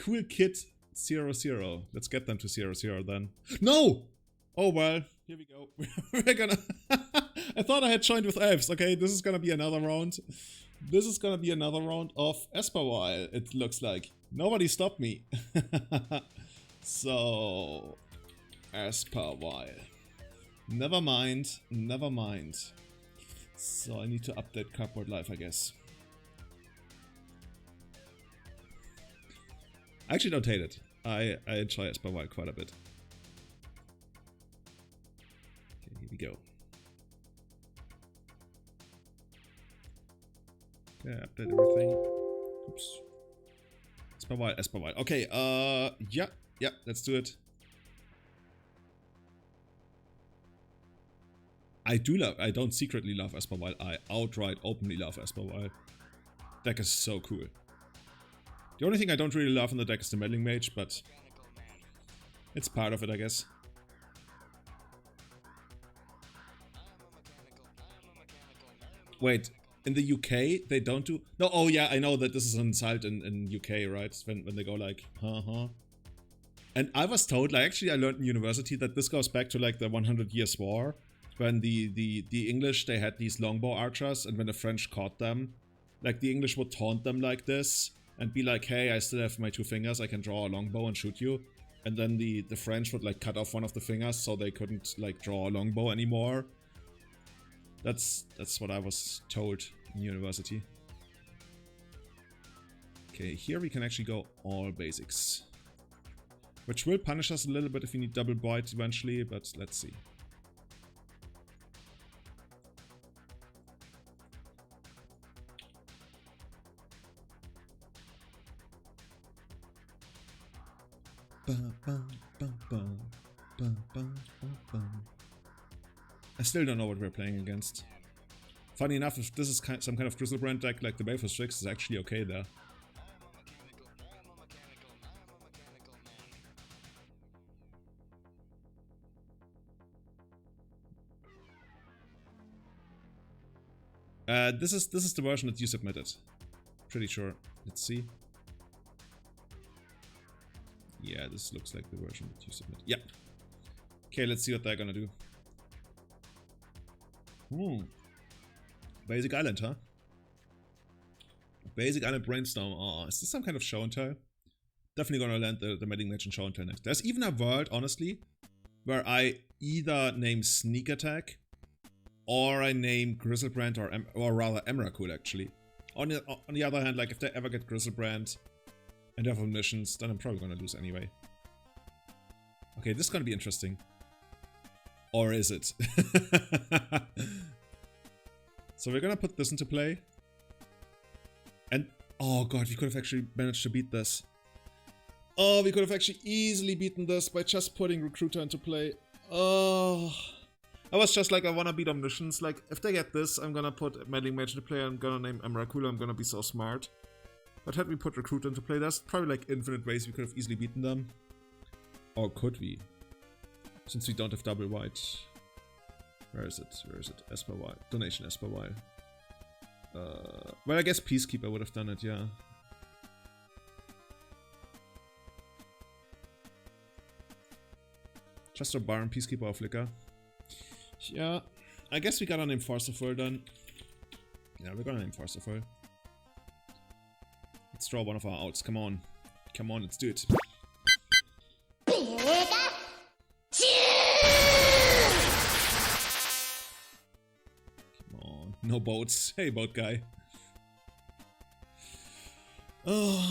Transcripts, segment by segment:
cool kid 0-0. Let's get them to 0-0 then. No! Oh well, here we go. We're gonna... I thought I had joined with elves. Okay, this is gonna be another round. This is gonna be another round of Esper Vial, it looks like. Nobody stopped me. So... Esper Vial. Never mind, never mind. So I need to update Cardboard Life, I guess. I actually don't hate it. I enjoy Esper Vial quite a bit. Okay, here we go. Okay, update everything. Oops. Esper Vial, Esper Vial. Okay, yeah, let's do it. I don't secretly love Esper Vial, I outright openly love Esper Vial. Deck is so cool. The only thing I don't really love in the deck is the Meddling Mage, but it's part of it, I guess. Wait, in the UK they don't do... No, oh yeah, I know that this is an insult in UK, right? When they go like, huh. And I was told, like actually I learned in university that this goes back to like the 100 Years War. When the English, they had these longbow archers, and when the French caught them, like the English would taunt them like this, and be like, hey, I still have my 2 fingers, I can draw a longbow and shoot you. And then the French would like cut off one of the fingers, so they couldn't like draw a longbow anymore. That's what I was told in university. Okay, here we can actually go all basics. Which will punish us a little bit if we need double bite eventually, but let's see. I still don't know what we're playing against. Funny enough, if this is some kind of Griselbrand deck like the Baleful Strix is actually okay there. This is the version that you submitted. Pretty sure. Let's see. Yeah, this looks like the version that you submitted. Yep. Okay, let's see what they're gonna do. Basic Island, huh? Basic Island Brainstorm. Oh, is this some kind of show and tell? Definitely gonna land the Meddling Mage and show and tell next. There's even a world, honestly, where I either name Sneak Attack or I name Griselbrand or rather Emrakul actually. On the other hand, like if they ever get Griselbrand and have omniscience, then I'm probably gonna lose anyway. Okay, this is gonna be interesting. Or is it? So we're gonna put this into play. And oh god, we could have actually managed to beat this. Oh, we could have actually easily beaten this by just putting Recruiter into play. Oh, I was just like, I wanna beat Omniscience. Like, if they get this, I'm gonna put Meddling Mage into play. I'm gonna name Emrakul. I'm gonna be so smart. But had we put Recruiter into play, there's probably like infinite ways we could have easily beaten them. Or could we? Since we don't have double white. Where is it? Where is it? Esper Vial. Donation Esper Vial. Well, I guess Peacekeeper would have done it, yeah. Just a Baron, Peacekeeper, or Flicker. Yeah, I guess we gotta name Forceful then. Yeah, we're gonna name Forceful. Let's draw one of our outs. Come on. Come on, let's do it. Come on. No boats. Hey, boat guy. Oh.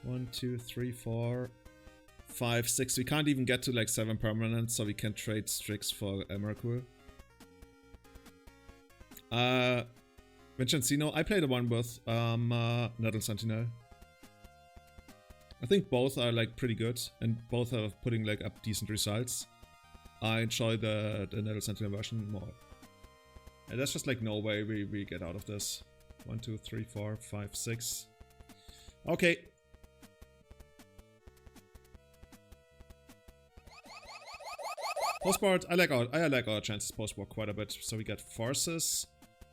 1, 2, 3, 4, 5, 6. We can't even get to like 7 permanents, so we can trade Strix for Emrakul. Vincencino, I played the one with Nettle Sentinel. I think both are like pretty good, and both are putting like up decent results. I enjoy the Nettle Sentinel version more. And there's just like no way we get out of this. 1, 2, 3, 4, 5, 6. Okay. Postboard, I like our chances postboard quite a bit. So we get forces.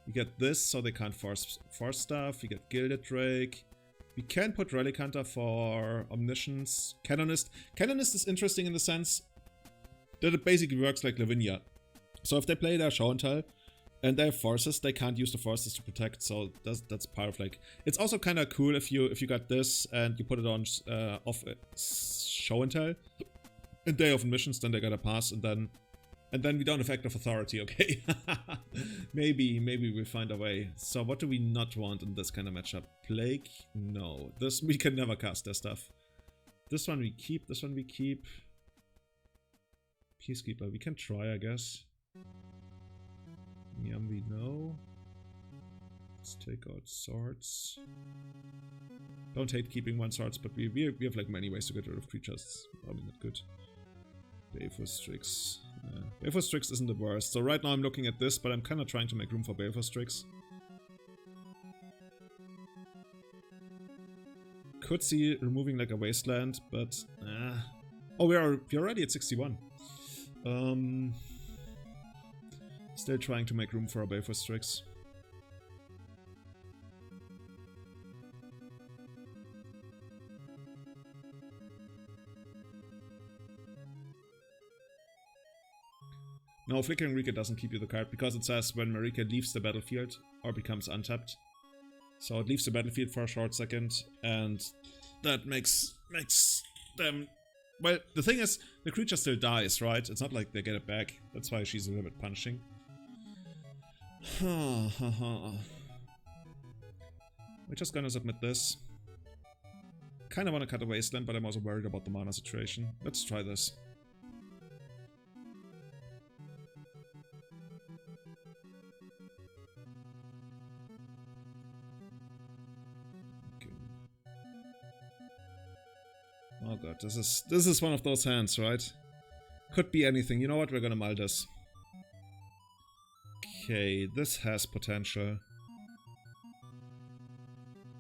We get this, so they can't force stuff. We get Gilded Drake. We can put Relic Hunter for Omniscience. Canonist. Canonist is interesting in the sense that it basically works like Lavinia. So if they play their show and tell and they have forces, they can't use the forces to protect. So that's part of like. It's also kind of cool if you got this and you put it on off show and tell, and they have missions, then they gotta pass, and then we don't have active authority. Okay, maybe we'll find a way. So what do we not want in this kind of matchup? Plague? No. This we can never cast their stuff. This one we keep. This one we keep. Peacekeeper. We can try, I guess. Yummy, no. Let's take out swords. Don't hate keeping one swords, but we have like many ways to get rid of creatures. Probably not good. Baleful Strix. Baleful Strix isn't the worst. So right now I'm looking at this, but I'm kind of trying to make room for Baleful Strix. Could see removing like a wasteland, but oh, we're already at 61. Still trying to make room for a Baleful Strix. No, Flickering Marika doesn't keep you the card because it says when Marika leaves the battlefield or becomes untapped. So it leaves the battlefield for a short second, and that makes them... Well, the thing is, the creature still dies, right? It's not like they get it back. That's why she's a little bit punishing. We're just gonna submit this. Kinda wanna cut a wasteland, but I'm also worried about the mana situation. Let's try this. Oh god, this is one of those hands, right? Could be anything. You know what? We're gonna mull this. Okay, this has potential.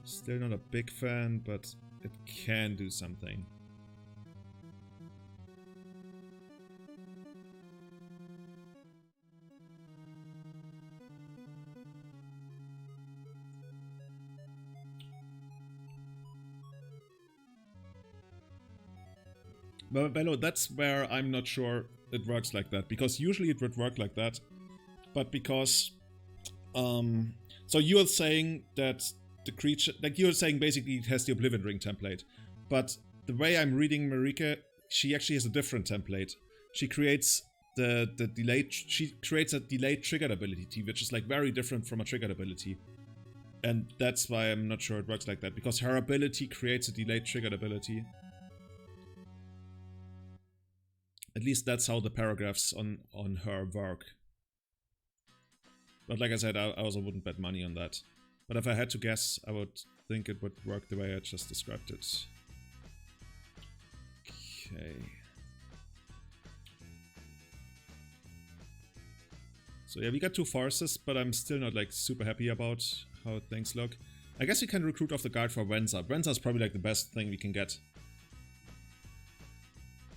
Still not a big fan, but it can do something. But Bello, that's where I'm not sure it works like that, because usually it would work like that, but because so you're saying that the creature, like you're saying basically it has the Oblivion Ring template, but the way I'm reading Marika, she actually has a different template. She creates a delayed triggered ability, which is like very different from a triggered ability. And that's why I'm not sure it works like that, because her ability creates a delayed triggered ability. At least that's how the paragraphs on her work. But like I said, I also wouldn't bet money on that. But if I had to guess, I would think it would work the way I just described it. Okay. So yeah, we got 2 forces, but I'm still not like super happy about how things look. I guess we can recruit off the guard for Venza. Venza is probably like the best thing we can get.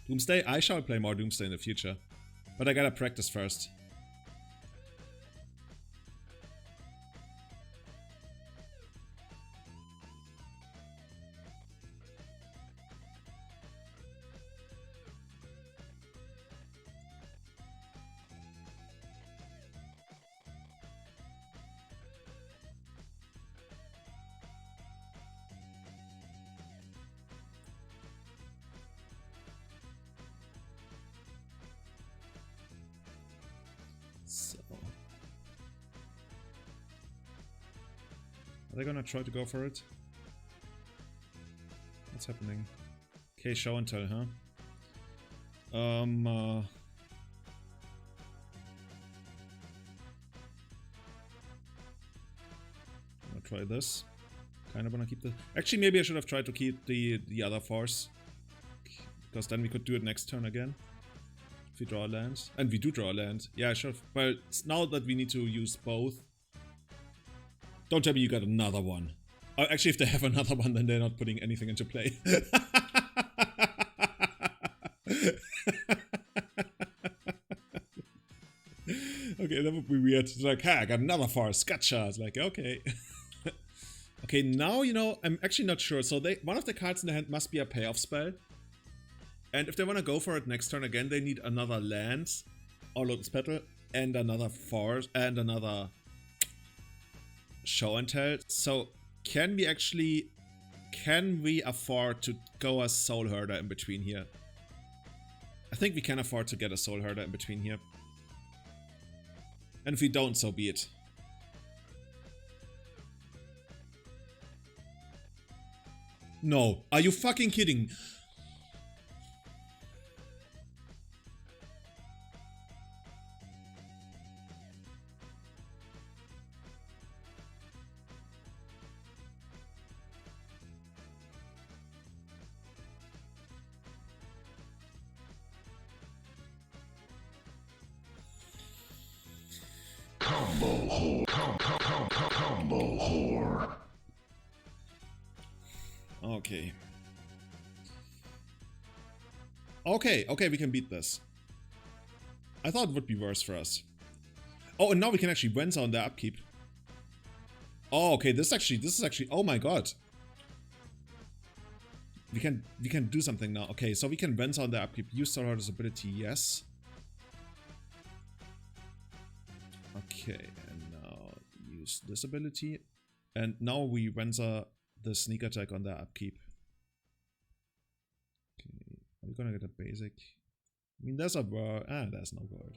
Doomsday? I shall play more Doomsday in the future. But I gotta practice first. So. Are they gonna try to go for it? What's happening? Okay, show and tell, huh? I'll try this. Kinda wanna keep the... Actually, maybe I should have tried to keep the other force. Because then we could do it next turn again. If we draw a land. And we do draw a land. Yeah, sure. Well, it's now that we need to use both. Don't tell me you got another one. Actually, if they have another one, then they're not putting anything into play. Okay, that would be weird. It's like, ha, I got another force. Gotcha. It's like, okay. A Okay, now, you know, I'm actually not sure. So one of the cards in the hand must be a payoff spell. And if they want to go for it next turn again, they need another land, or Lotus Petal, and another force, and another show and tell. So can we afford to go a Soul Herder in between here? I think we can afford to get a Soul Herder in between here. And if we don't, so be it. No, are you fucking kidding? Combo whore. Okay. Okay, we can beat this. I thought it would be worse for us. Oh, and now we can actually Venza on the upkeep. Oh, okay, this is actually, oh my god. We can do something now. Okay, so we can Venza on the upkeep. Use Soul Herder's ability, yes. Okay, and now use this ability. And now we Venza the sneak attack on the upkeep. Okay, are we gonna get a basic? I mean, there's a word. There's no word.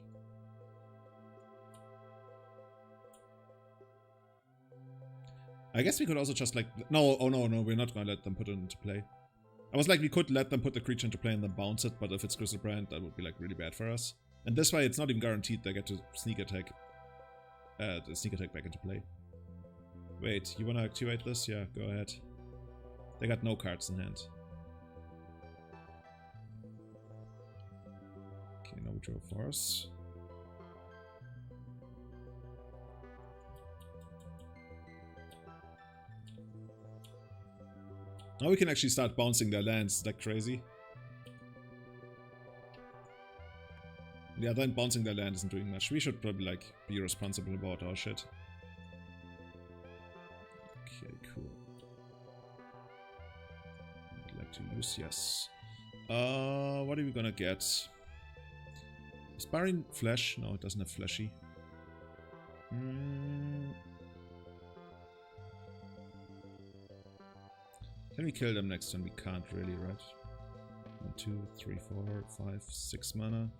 I guess we could also just like, no, oh no, we're not gonna let them put it into play. I was like, we could let them put the creature into play and then bounce it, but if it's Crystal Brand, that would be like really bad for us. And this way, it's not even guaranteed they get to sneak attack, the sneak attack back into play. Wait, you wanna activate this? Yeah, go ahead. They got no cards in hand. Okay, now we draw a force. Now we can actually start bouncing their lands. Is that crazy? Yeah, then bouncing their land isn't doing much. We should probably like be responsible about our shit. Okay, cool. I'd like to use, yes. What are we gonna get? Sparring flesh? No, it doesn't have fleshy. Can we kill them next turn? We can't really, right? 1, 2, 3, 4, 5, 6 mana.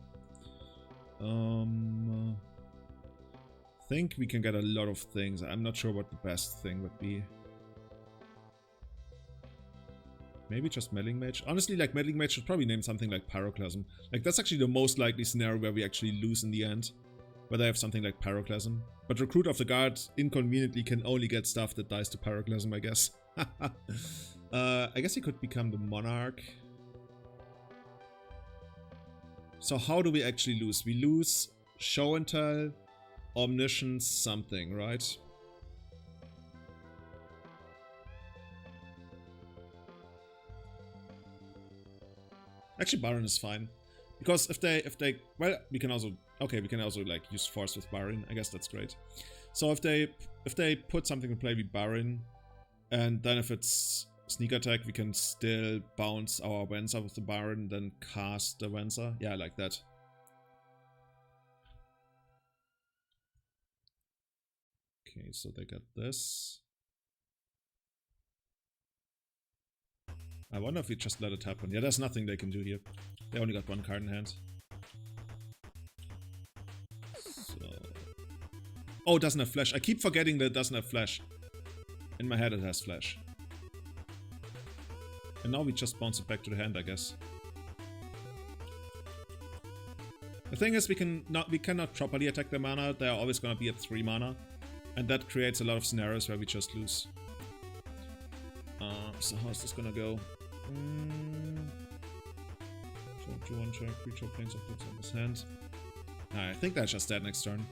Think we can get a lot of things. I'm not sure what the best thing would be. Maybe just Meddling Mage. Honestly, like Meddling Mage should probably name something like Pyroclasm. Like that's actually the most likely scenario where we actually lose in the end. Where they have something like Pyroclasm. But Recruit of the Guard inconveniently can only get stuff that dies to Pyroclasm, I guess. I guess he could become the Monarch. So how do we actually lose? We lose Show and Tell, Omniscience, something, right? Actually, Baron is fine. Because if they well, we can also like use Force with Baron. I guess that's great. So if they put something in play with Baron, and then if it's Sneak Attack, we can still bounce our Venza with the Baron, then cast the Venza. Yeah, like that. Okay, so they got this. I wonder if we just let it happen. Yeah, there's nothing they can do here. They only got one card in hand. So... Oh, it doesn't have flash. I keep forgetting that it doesn't have flash. In my head it has flash. And now we just bounce it back to the hand, I guess. The thing is, we cannot properly attack their mana. They are always gonna be at 3 mana. And that creates a lot of scenarios where we just lose. So how's this gonna go? So 2-1 check, creature planes of goods on his hand. I think that's just dead next turn.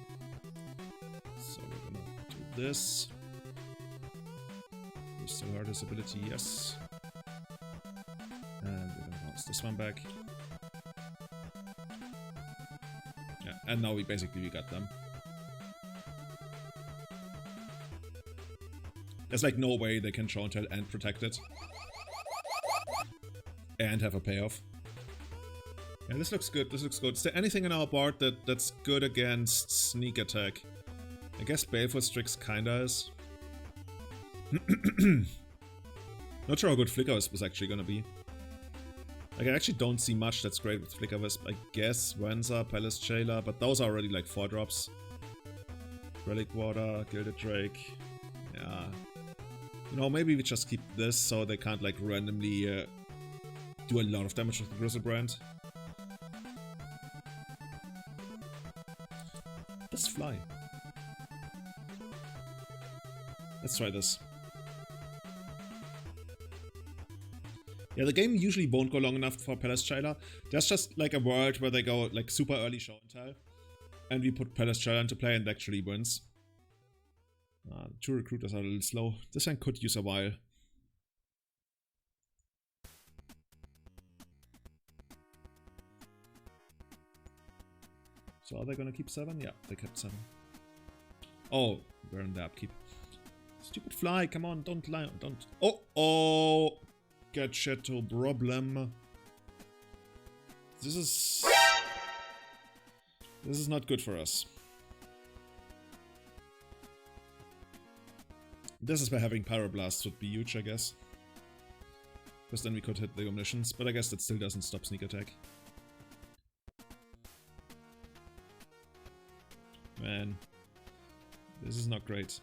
So we're gonna do this. We still heard his ability, yes. And we're gonna bounce this one back. Yeah, and now we got them. There's like no way they can show and tell and protect it. And have a payoff. Yeah, this looks good, this looks good. Is there anything in our board that's good against sneak attack? I guess Baleful Strix kinda is. Not sure how good Flicker Wisp is actually gonna be. Like, I actually don't see much that's great with Flicker Wisp. I guess Wenza, Palace Jailer, but those are already like 4 drops. Relic Water, Gilded Drake. Yeah. You know, maybe we just keep this so they can't like randomly do a lot of damage with the Grizzlebrand. Let's fly. Let's try this. Yeah, the game usually won't go long enough for Palace Jailer. There's just like a world where they go like super early show and tell. And we put Palace Jailer into play and it actually wins. 2 recruiters are a little slow. This one could use a while. So are they gonna keep 7? Yeah, they kept 7. Oh, we're in the upkeep. Stupid fly, come on, don't lie, don't. Oh! Get shit to problem. This is not good for us. This is where having Pyroblasts would be huge, I guess. Because then we could hit the Omniscience, but I guess that still doesn't stop sneak attack. Man, this is not great.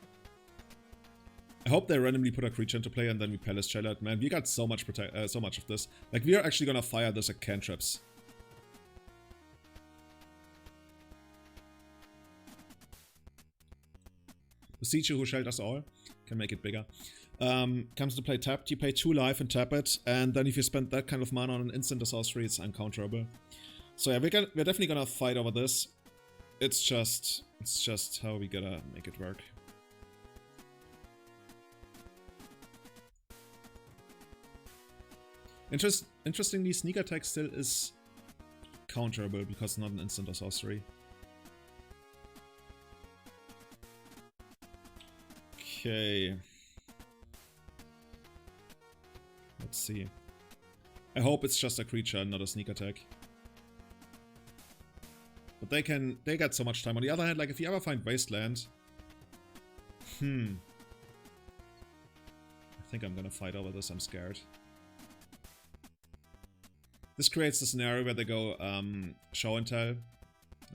I hope they randomly put a creature into play and then we Palace Jailer. Man, we got so much so much of this. Like, we are actually gonna fire this at cantrips. Beseecher, who shelled us all, can make it bigger. Comes to play tapped. You pay 2 life and tap it, and then if you spend that kind of mana on an instant or sorcery, it's uncounterable. So yeah, we're definitely gonna fight over this. It's just how we gotta make it work. Interestingly, sneak attack still is counterable because it's not an instant or sorcery. Okay. Let's see. I hope it's just a creature and not a sneak attack. But they got so much time. On the other hand, like if you ever find Wasteland, I think I'm gonna fight over this, I'm scared. This creates the scenario where they go show and tell.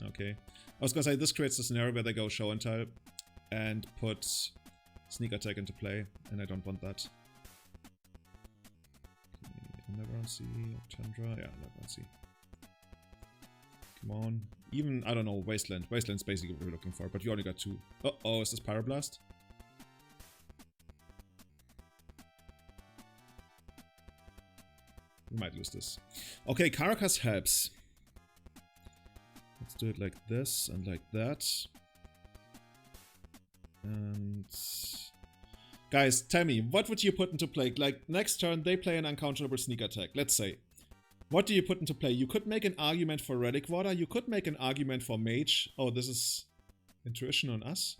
Okay. I was gonna say this creates the scenario where they go show and tell and put sneak attack into play, and I don't want that. Okay, never on sea, Tundra, yeah, never on sea. Come on. Even, I don't know, Wasteland. Wasteland's basically what we're looking for, but you only got 2. Uh-oh, is this Pyroblast? We might lose this. Okay, Caracas helps. Let's do it like this and like that. And... guys, tell me, what would you put into play? Like, next turn, they play an uncounterable sneak attack, let's say. What do you put into play? You could make an argument for Relic Water. You could make an argument for Mage. Oh, this is Intuition on us?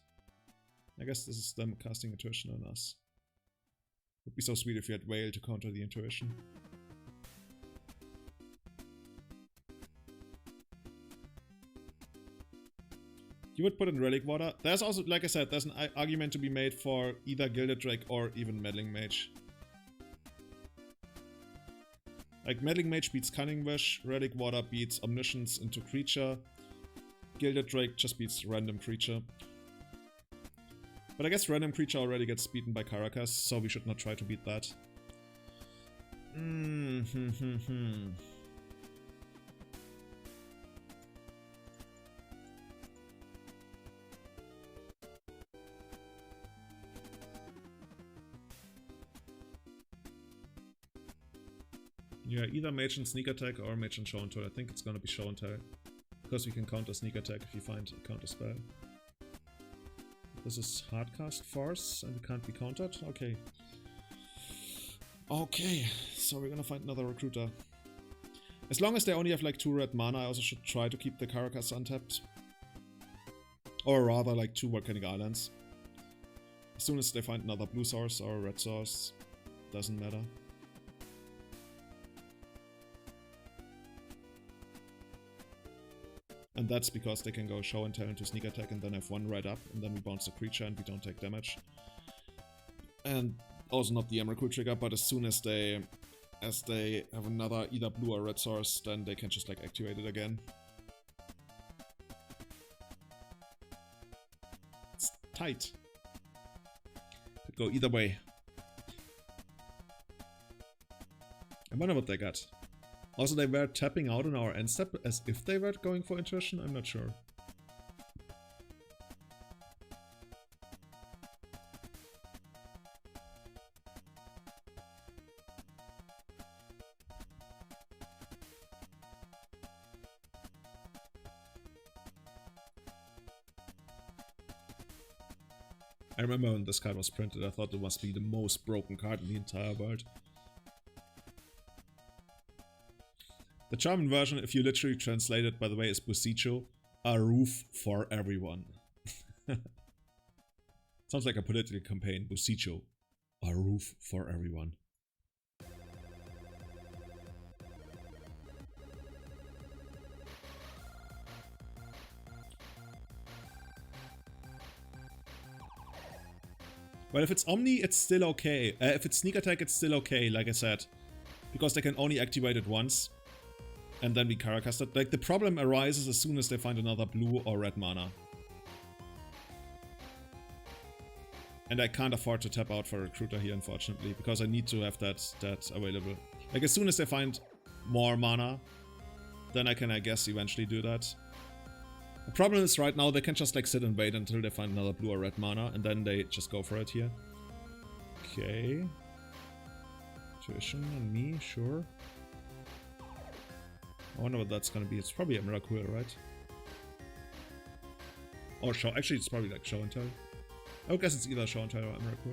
I guess this is them casting Intuition on us. Would be so sweet if you had Whale to counter the Intuition. You would put in Relic Water. There's also, like I said, there's an argument to be made for either Gilded Drake or even Meddling Mage. Like, Meddling Mage beats Cunning Wish, Relic Water beats Omniscience into creature, Gilded Drake just beats random creature. But I guess random creature already gets beaten by Caracas, so we should not try to beat that. Yeah, either Mage and Sneak Attack or Mage and Show and Tell. I think it's gonna be Show and Tell. Because we can counter Sneak Attack if you find a counter spell. This is Hardcast Force and it can't be countered? Okay. Okay, so we're gonna find another Recruiter. As long as they only have like 2 red mana, I also should try to keep the Caracas untapped. Or rather like 2 Volcanic Islands. As soon as they find another blue source or red source, doesn't matter. And that's because they can go show and tell into sneak attack and then have one right up, and then we bounce the creature and we don't take damage. And also not the Emrakul trigger, but as soon as they have another either blue or red source, then they can just like activate it again. It's tight. Could go either way. I wonder what they got. Also, they were tapping out on our end step as if they were going for intuition. I'm not sure. I remember when this card was printed, I thought it must be the most broken card in the entire world. The German version, if you literally translate it, by the way, is Busicho, a roof for everyone. Sounds like a political campaign. Busicho, a roof for everyone. Well, if it's Omni, it's still okay. If it's Sneak Attack, it's still okay, like I said. Because they can only activate it once. And then we Caracast it. Like, the problem arises as soon as they find another blue or red mana. And I can't afford to tap out for Recruiter here, unfortunately, because I need to have that available. Like, as soon as they find more mana, then I can, I guess, eventually do that. The problem is right now they can just like sit and wait until they find another blue or red mana, and then they just go for it here. Okay. Tuition on me, sure. I wonder what that's gonna be. It's probably a Miracle, right? Or show. Actually, it's probably like show and tell. I would guess it's either show and tell or a Miracle.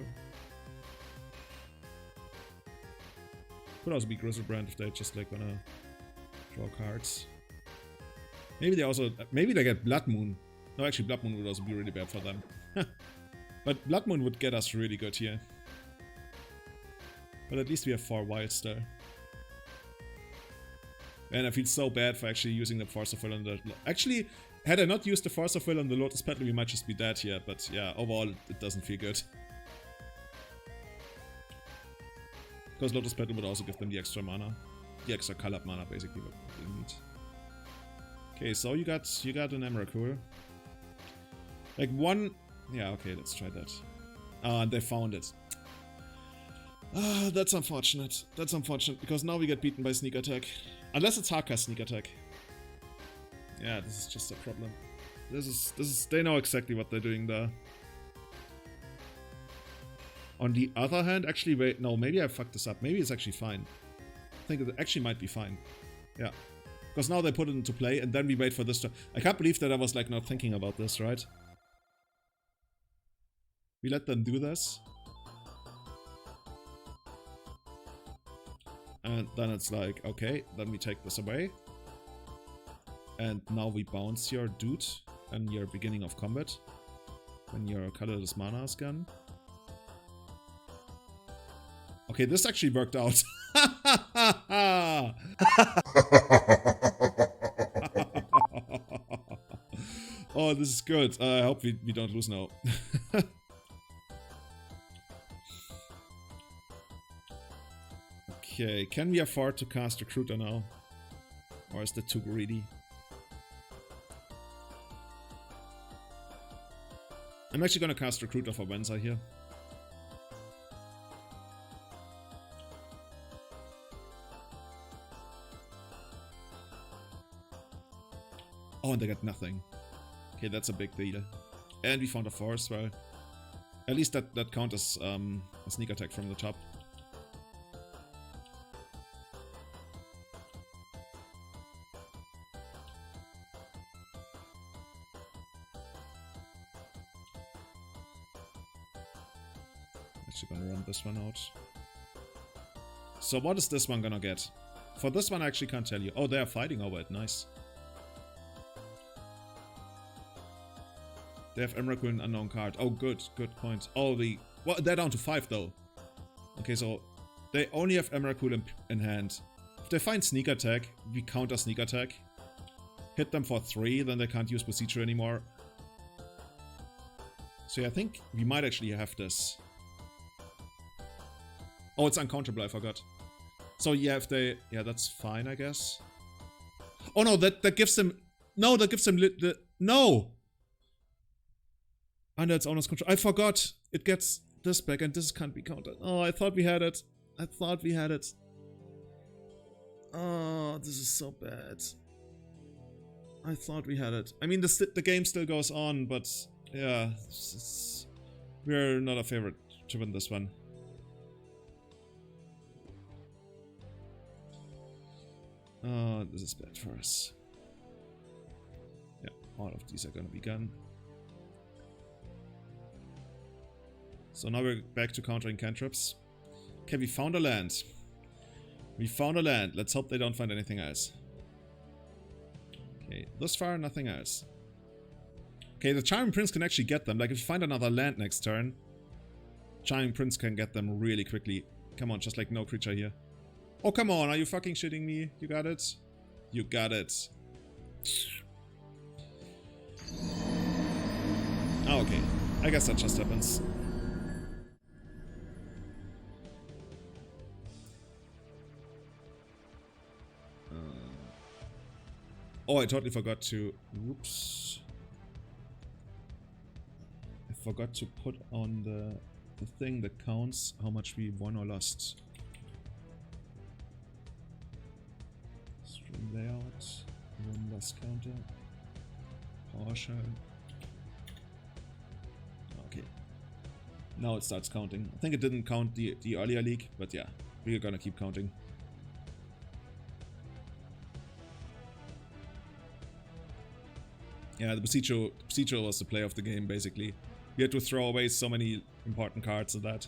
Could also be Grizzlebrand if they just like wanna draw cards. Maybe they also, maybe they get Blood Moon. No, actually Blood Moon would also be really bad for them. But Blood Moon would get us really good here. But at least we have 4 wilds still. And I feel so bad for actually using the Force of Will on the... Actually, had I not used the Force of Will on the Lotus Petal, we might just be dead here. But yeah, overall, it doesn't feel good. Because Lotus Petal would also give them the extra mana. The extra colored mana, basically, what they need. Okay, so you got an Emrakul. Like one... Yeah, okay, let's try that. And they found it. Ah, that's unfortunate. That's unfortunate, because now we get beaten by Sneak Attack. Unless it's Hardcast Sneak Attack. Yeah, this is just a problem. This is... They know exactly what they're doing there. On the other hand, actually, wait, no, maybe I fucked this up. Maybe it's actually fine. I think it actually might be fine. Yeah. Because now they put it into play, and then we wait for this to... I can't believe that I was, like, not thinking about this, right? We let them do this. And then it's like, okay, then we take this away. And now we bounce your dude and your beginning of combat. When your colorless mana is gone. Okay, this actually worked out. Oh, this is good. I hope we don't lose now. Okay, can we afford to cast Recruiter now? Or is that too greedy? I'm actually gonna cast Recruiter for Venza here. Oh, and they got nothing. Okay, that's a big deal. And we found a force, well... At least that counts as a sneak attack from the top. Actually gonna run this one out. So what is this one gonna get? For this one I actually can't tell you. Oh, they are fighting over it, nice. They have Emrakul and unknown card. Oh, good point. Oh, well, they're down to 5 though. Okay, so they only have Emrakul in hand. If they find sneak attack, we counter sneak attack. Hit them for 3, then they can't use procedure anymore. So yeah, I think we might actually have this. Oh, it's uncounterable, I forgot. So yeah, if they... Yeah, that's fine, I guess. Oh no, that gives them... No, that gives them... No! Under its owner's control. I forgot. It gets this back and this can't be countered. Oh, I thought we had it. I thought we had it. Oh, this is so bad. I thought we had it. I mean, the game still goes on, but yeah, we're not a favorite to win this one. Oh, this is bad for us. Yeah, all of these are gonna be gone. So now we're back to countering cantrips. Okay, we found a land. We found a land. Let's hope they don't find anything else. Okay, thus far, nothing else. Okay, the Charming Prince can actually get them. Like, if you find another land next turn, Charming Prince can get them really quickly. Come on, just like no creature here. Oh, come on, are you fucking shitting me? You got it? You got it. Oh, okay. I guess that just happens. Oh, I totally forgot to... Whoops. I forgot to put on the thing that counts how much we won or lost. Stream layout. One less counter. PowerShell. Okay. Now it starts counting. I think it didn't count the earlier league, but yeah. We're gonna keep counting. Yeah, the procedure was the play of the game, basically. We had to throw away so many important cards of that.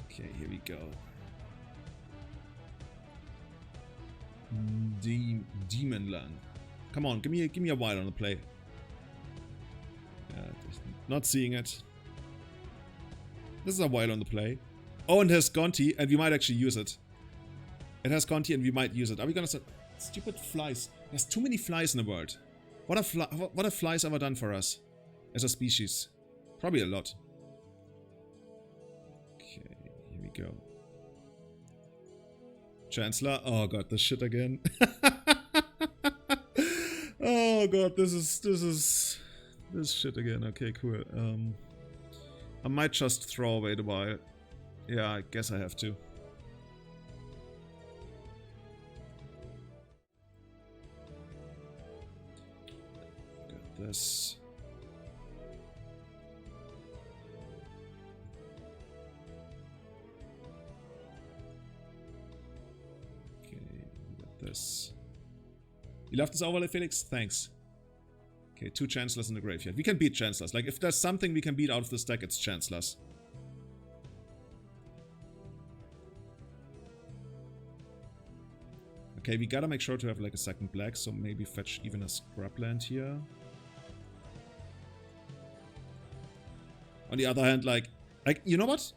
Okay, here we go. Demon Land. Come on, give me a while on the play. Not seeing it. This is a while on the play. Oh, and it has Gonti, and we might actually use it. It has Gonti, and we might use it. Are we gonna set... Stupid flies. There's too many flies in the world. What have flies ever done for us as a species? Probably a lot. Okay, here we go. Chancellor. Oh god, this shit again. Oh god, this shit again. Okay, cool. I might just throw away the vial. Yeah, I guess I have to. This. Okay, we got this. You love this overlay, Felix? Thanks. Okay, 2 Chancellors in the graveyard. We can beat Chancellors. Like, if there's something we can beat out of this deck, it's Chancellors. Okay, we gotta make sure to have like a second black, so maybe fetch even a scrubland here. On the other hand, like, you know what?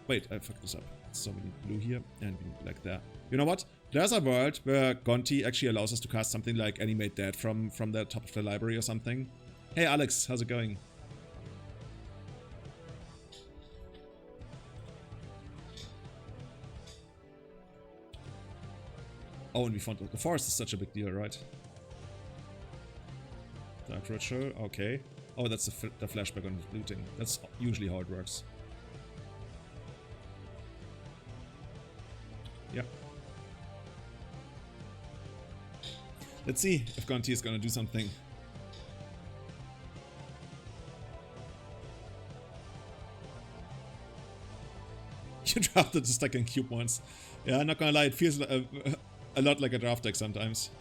Wait, I fucked this up. So we need blue here and we need black there. You know what? There's a world where Gonti actually allows us to cast something like Animate Dead from the top of the library or something. Hey Alex, how's it going? Oh, and we found the forest is such a big deal, right? Dark Ritual, okay. Oh, that's the flashback on looting. That's usually how it works. Yep. Let's see if Gonti is gonna do something. You drafted the stack and cube once. Yeah, I'm not gonna lie, it feels like a lot like a draft deck sometimes.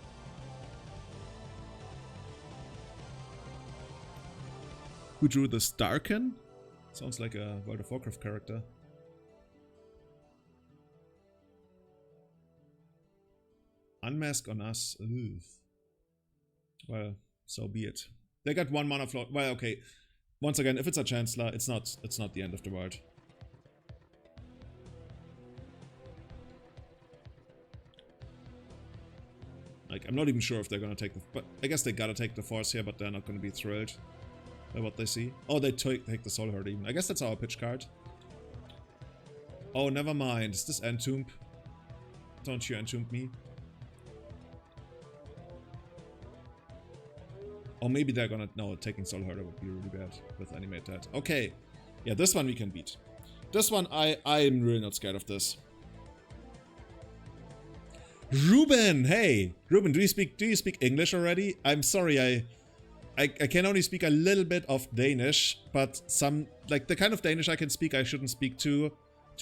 Who drew the Starken? Sounds like a World of Warcraft character. Unmask on us. Ooh. Well, so be it. They got 1 mana float. Well, okay. Once again, if it's a Chancellor, it's not the end of the world. Like, I'm not even sure if they're gonna take the... But I guess they gotta take the Force here, but they're not gonna be thrilled by what they see. Oh, they take the Soul Herd even. I guess that's our pitch card. Oh, never mind. Is this Entomb? Don't you Entomb me? Or maybe they're gonna... No, taking Soul Herder would be really bad with Animate that. Okay. Yeah, this one we can beat. This one, I'm really not scared of this. Ruben! Hey! Ruben, do you speak English already? I'm sorry, I can only speak a little bit of Danish, but some... Like, the kind of Danish I can speak, I shouldn't speak to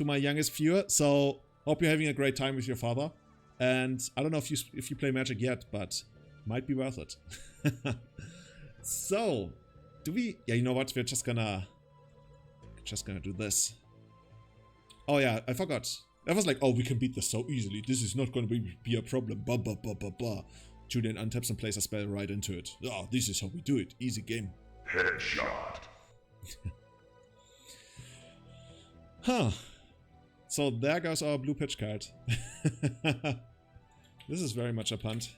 my youngest viewer. So, hope you're having a great time with your father. And I don't know if you play Magic yet, but might be worth it. So, do we... Yeah, you know what? We're just gonna do this. Oh yeah, I forgot. I was like, oh, we can beat this so easily. This is not gonna be a problem. Blah, blah, blah, blah, blah. Julian untaps and plays a spell right into it. Oh, this is how we do it. Easy game. Headshot. Huh. So there goes our blue pitch card. This is very much a punt.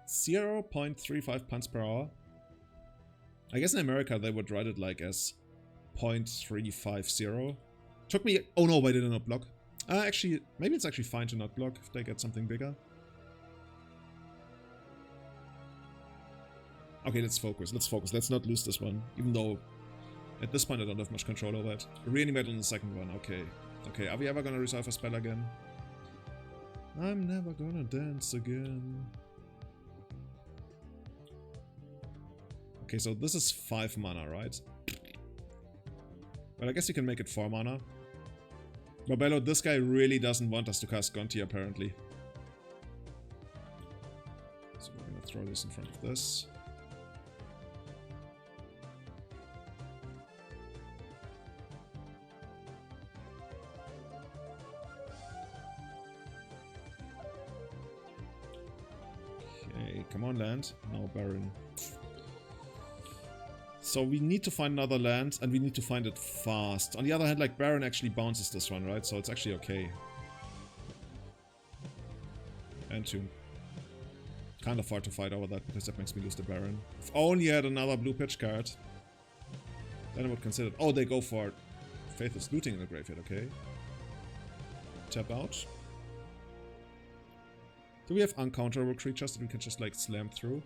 0.35 punts per hour. I guess in America they would write it like as 0.350. Took me... Oh no, why did I not block? Actually, maybe it's actually fine to not block if they get something bigger. Okay, let's focus. Let's not lose this one. Even though at this point I don't have much control over it. Reanimate on the second one. Okay. Okay, are we ever gonna resolve a spell again? I'm never gonna dance again. Okay, so this is 5 mana, right? Well, I guess you can make it 4 mana. Barbello, this guy really doesn't want us to cast Gonti, apparently. So we're gonna throw this in front of this. Okay, come on, land. No, Baron. So we need to find another land, and we need to find it fast. On the other hand, like, Baron actually bounces this one, right? So it's actually okay. And two. Can't afford to fight over that, because that makes me lose the Baron. If only I had another blue pitch card, then I would consider it. Oh, they go for Faithless Looting in the graveyard, okay. Tap out. Do we have uncounterable creatures that we can just, like, slam through?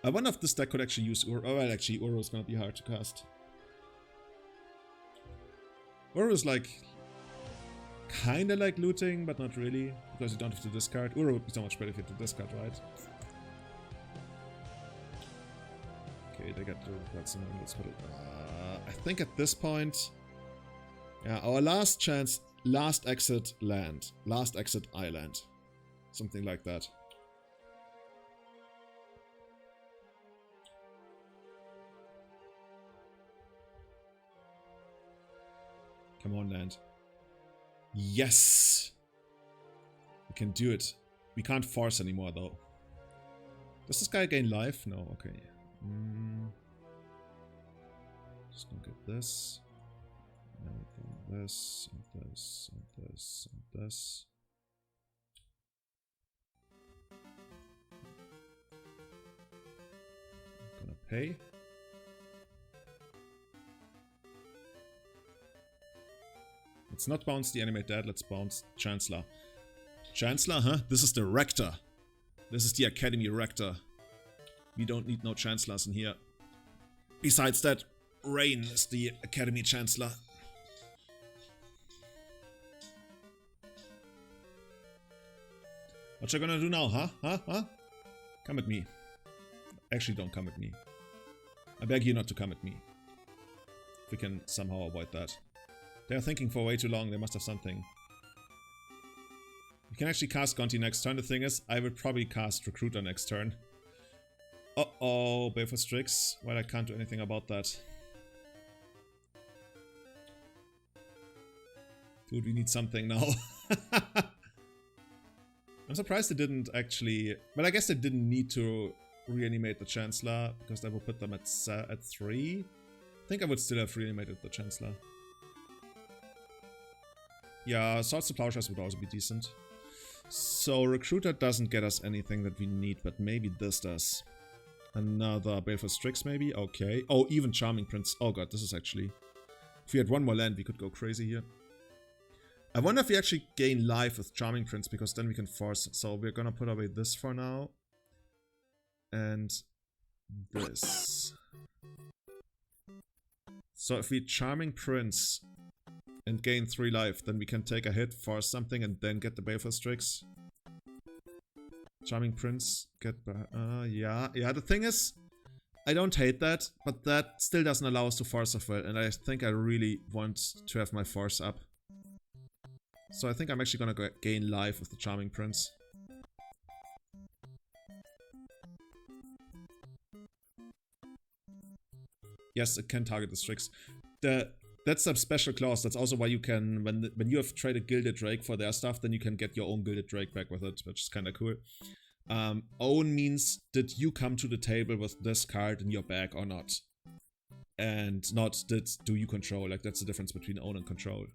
I wonder if this deck could actually use Uro. Oh, well, actually, Uro is gonna be hard to cast. Uro is like... kinda like looting, but not really. Because you don't have to discard. Uro would be so much better if you had to discard, right? Okay, they got the... Let's put it... I think at this point... Yeah, our last chance... Last exit land. Last exit island. Something like that. Come on, land. Yes! We can do it. We can't force anymore, though. Does this guy gain life? No, okay. Just gonna get this. And then this, and this, and this, and this. I'm gonna pay. Let's not bounce the Animate Dead, let's bounce Chancellor. Chancellor, huh? This is the Rector. This is the Academy Rector. We don't need no Chancellors in here. Besides that, Rain is the Academy Chancellor. What you gonna do now, huh? Huh? Come at me. Actually, don't come at me. I beg you not to come at me. If we can somehow avoid that. They're thinking for way too long, they must have something. You can actually cast Gonti next turn. The thing is, I would probably cast Recruiter next turn. Uh-oh, Baleful Strix. Well, I can't do anything about that. Dude, we need something now. I'm surprised they didn't actually... But I guess they didn't need to reanimate the Chancellor, because that would put them at 3. I think I would still have reanimated the Chancellor. Yeah, Swords to Plowshares would also be decent. So Recruiter doesn't get us anything that we need, but maybe this does. Another Baleful Strix maybe? Okay. Oh, even Charming Prince. Oh god, this is actually... If we had one more land, we could go crazy here. I wonder if we actually gain life with Charming Prince, because then we can force... So we're gonna put away this for now. And this. So if we Charming Prince and gain 3 life, then we can take a hit, force something, and then get the Baleful Strix. Charming Prince, get... yeah, the thing is, I don't hate that, but that still doesn't allow us to force a fight, and I think I really want to have my force up. So I think I'm actually gonna gain life with the Charming Prince. Yes, it can target the Strix. That's a special clause. That's also why you can, when you have traded Gilded Drake for their stuff, then you can get your own Gilded Drake back with it, which is kind of cool. Own means, did you come to the table with this card in your bag or not? And not, do you control? Like, that's the difference between own and control.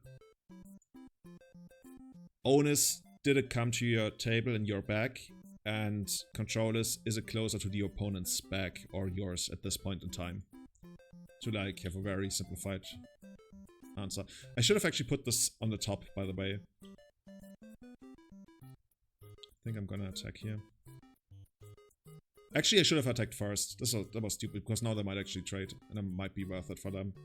Own is, did it come to your table in your bag? And control is it closer to the opponent's bag or yours at this point in time? To like have a very simplified answer. I should have actually put this on the top, by the way. I think I'm gonna attack here. Actually, I should have attacked first. That was stupid, because now they might actually trade, and it might be worth it for them.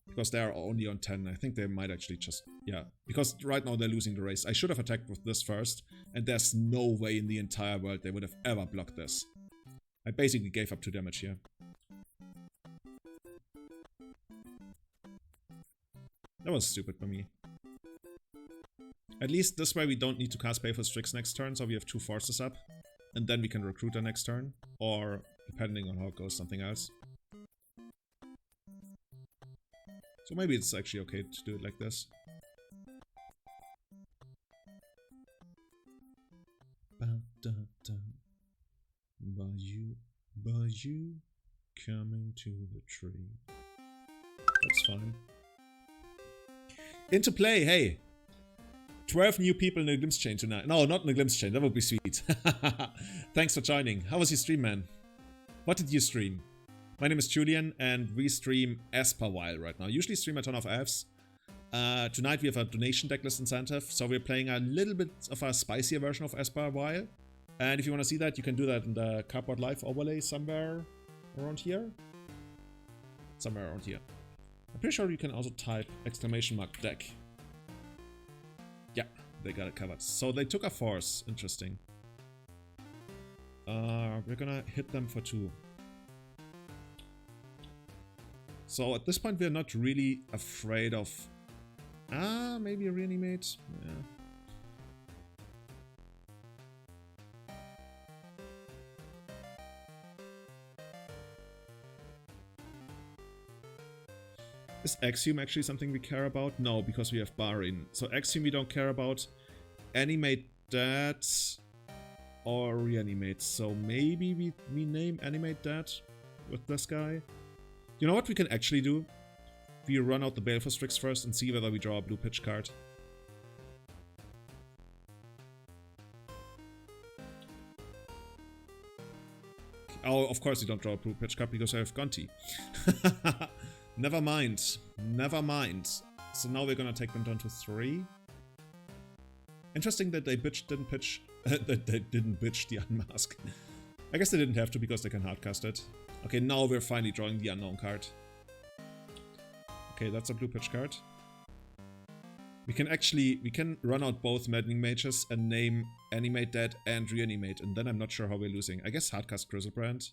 Because they are only on 10. I think they might actually just... Yeah, because right now they're losing the race. I should have attacked with this first, and there's no way in the entire world they would have ever blocked this. I basically gave up 2 damage here. That was stupid by me. At least this way we don't need to cast Baleful Strix next turn, so we have 2 forces up. And then we can recruit her next turn. Or, depending on how it goes, something else. So maybe it's actually okay to do it like this. By you coming to the tree. That's fine. Into play, hey! 12 new people in the Glimpse Chain tonight. No, not in the Glimpse Chain, that would be sweet. Thanks for joining. How was your stream, man? What did you stream? My name is Julian, and we stream Esper Vial right now. Usually stream a ton of elves. Tonight we have a donation decklist incentive, so we're playing a little bit of a spicier version of Esper Vial. And if you want to see that, you can do that in the Cardboard Live overlay somewhere around here. Somewhere around here. I'm pretty sure you can also type !deck. Yeah, they got it covered. So they took a force. Interesting. We're gonna hit them for 2. So at this point we're not really afraid of... maybe a reanimate? Yeah. Is Axiom actually something we care about? No, because we have Bahrain. So Axiom we don't care about. Animate that. Or reanimate. So maybe we name Animate that with this guy. You know what we can actually do? We run out the Baleful Strix first and see whether we draw a blue pitch card. Oh, of course you don't draw a blue pitch card because I have Gonti. Never mind. Never mind. So now we're gonna take them down to 3. Interesting that they didn't pitch the Unmask. I guess they didn't have to because they can hardcast it. Okay, now we're finally drawing the unknown card. Okay, that's a blue pitch card. We can run out both Maddening Mages and name Animate Dead and Reanimate, and then I'm not sure how we're losing. I guess hardcast Grizzlebrand.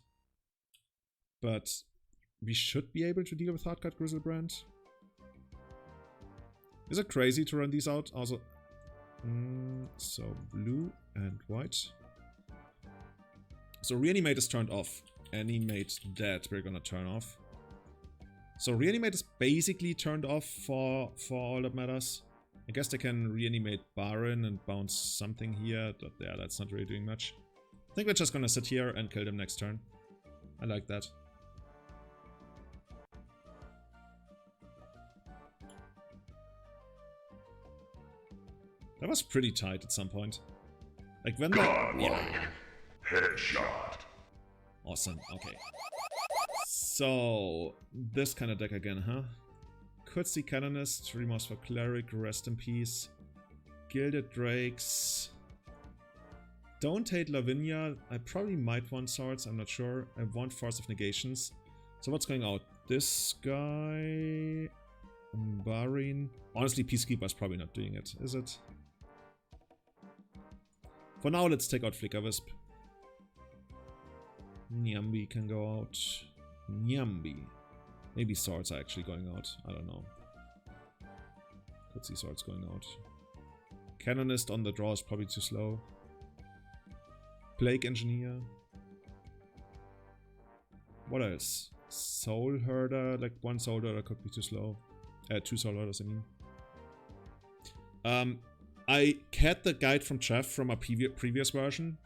But we should be able to deal with hardcast Grizzlebrand. Is it crazy to run these out? Also, so blue and white. So Reanimate is turned off. Animate Dead we're gonna turn off. So Reanimate is basically turned off for all that matters. I guess they can reanimate Baron and bounce something here, but yeah, that's not really doing much. I think we're just gonna sit here and kill them next turn. I like that. That was pretty tight at some point. Like when Godlike. Headshot. Awesome, okay. So, this kind of deck again, huh? Could see Canonist, Remorse for Cleric, Rest in Peace. Gilded Drakes. Don't hate Lavinia. I probably might want Swords, I'm not sure. I want Force of Negations. So what's going out? This guy... Barin. Honestly, Peacekeeper's probably not doing it, is it? For now, let's take out Flicker Wisp. Nyambi can go out. Nyambi. Maybe Swords are actually going out. I don't know. Let's see Swords going out. Canonist on the draw is probably too slow. Plague Engineer. What else? Soul Herder. Like one Soul Herder could be too slow. Two Soul Herders, I mean. I had the guide from Jeff from a previous version.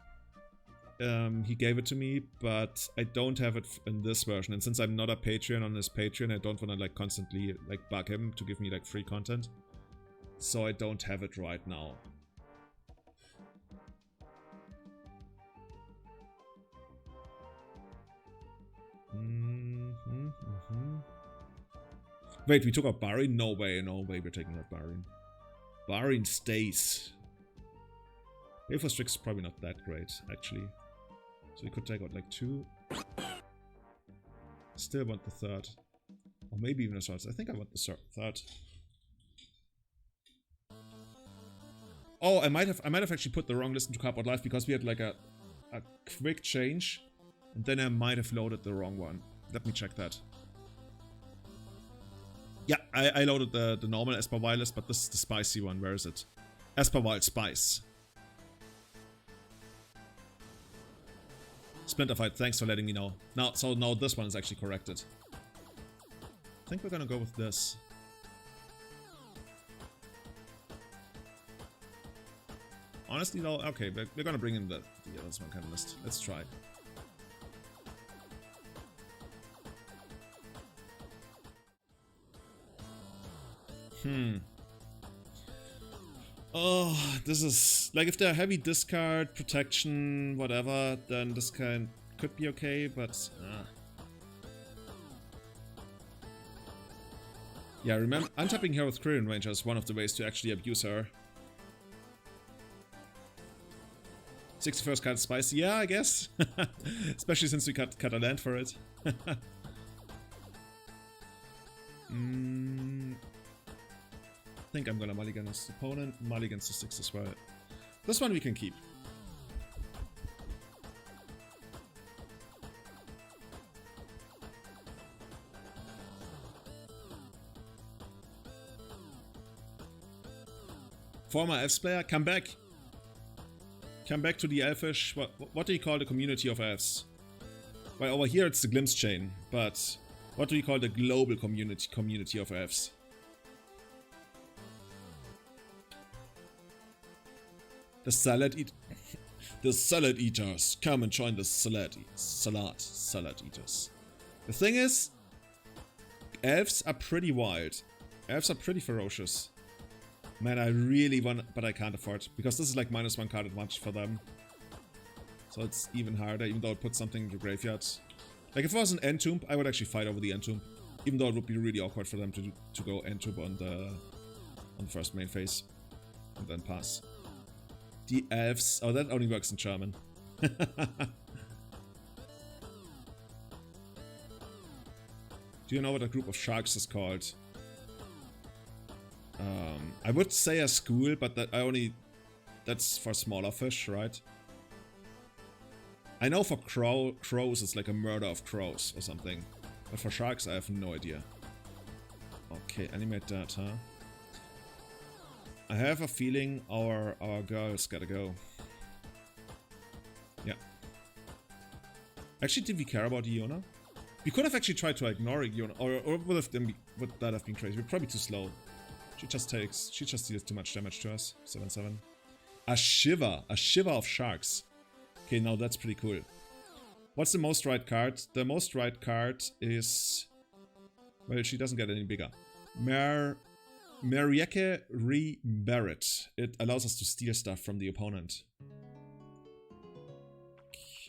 He gave it to me, but I don't have it in this version. And since I'm not a Patreon on his Patreon, I don't want to like constantly like bug him to give me like free content. So I don't have it right now. Wait, we took out Barin? No way we're taking out Barin. Barin stays. Baleful Strix is probably not that great, actually. So we could take out like 2. Still want the 3rd. Or maybe even a Swords. I think I want the 3rd. Oh, I might have actually put the wrong list into Cardboard Life because we had like a quick change. And then I might have loaded the wrong one. Let me check that. Yeah, I loaded the normal Esper Vial list, but this is the spicy one. Where is it? Esper Vial Spice. Splinterfight, thanks for letting me know. So now this one is actually corrected. I think we're gonna go with this. Honestly though, okay, we're gonna bring in the other one kind of list. Let's try. Oh, this is... Like, if they're heavy discard, protection, whatever, then this kind could be okay, but... Yeah, remember, untapping her with Quirion Ranger is one of the ways to actually abuse her. 61st card is spicy, yeah, I guess. Especially since we cut a land for it. I think I'm gonna mulligan this opponent, mulligans the 6 as well. This one we can keep. Former elves player, come back! Come back to the elfish... What do you call the community of elves? Well, over here it's the Glimpse Chain, but... What do you call the global community of elves? The salad the salad eaters. Come and join the salad eaters. The thing is, elves are pretty wild. Elves are pretty ferocious. Man, I really want, but I can't afford, because this is like -1 card advantage for them. So it's even harder, even though it puts something in the graveyard. Like if it was an Entomb, I would actually fight over the Entomb. Even though it would be really awkward for them to go Entomb on the first main phase. And then pass. The elves. Oh, that only works in German. Do you know what a group of sharks is called? I would say a school, but that's for smaller fish, right? I know for crows it's like a murder of crows or something. But for sharks I have no idea. Okay, animate that, huh? I have a feeling our girls gotta go. Yeah. Actually, did we care about Iona? We could have actually tried to ignore Iona, or would that have been crazy? We're probably too slow. She just deals too much damage to us. 7/7. A shiver of sharks. Okay, now that's pretty cool. What's the most right card? The most right card is... Well, she doesn't get any bigger. Marieke Re Barrett. It allows us to steal stuff from the opponent.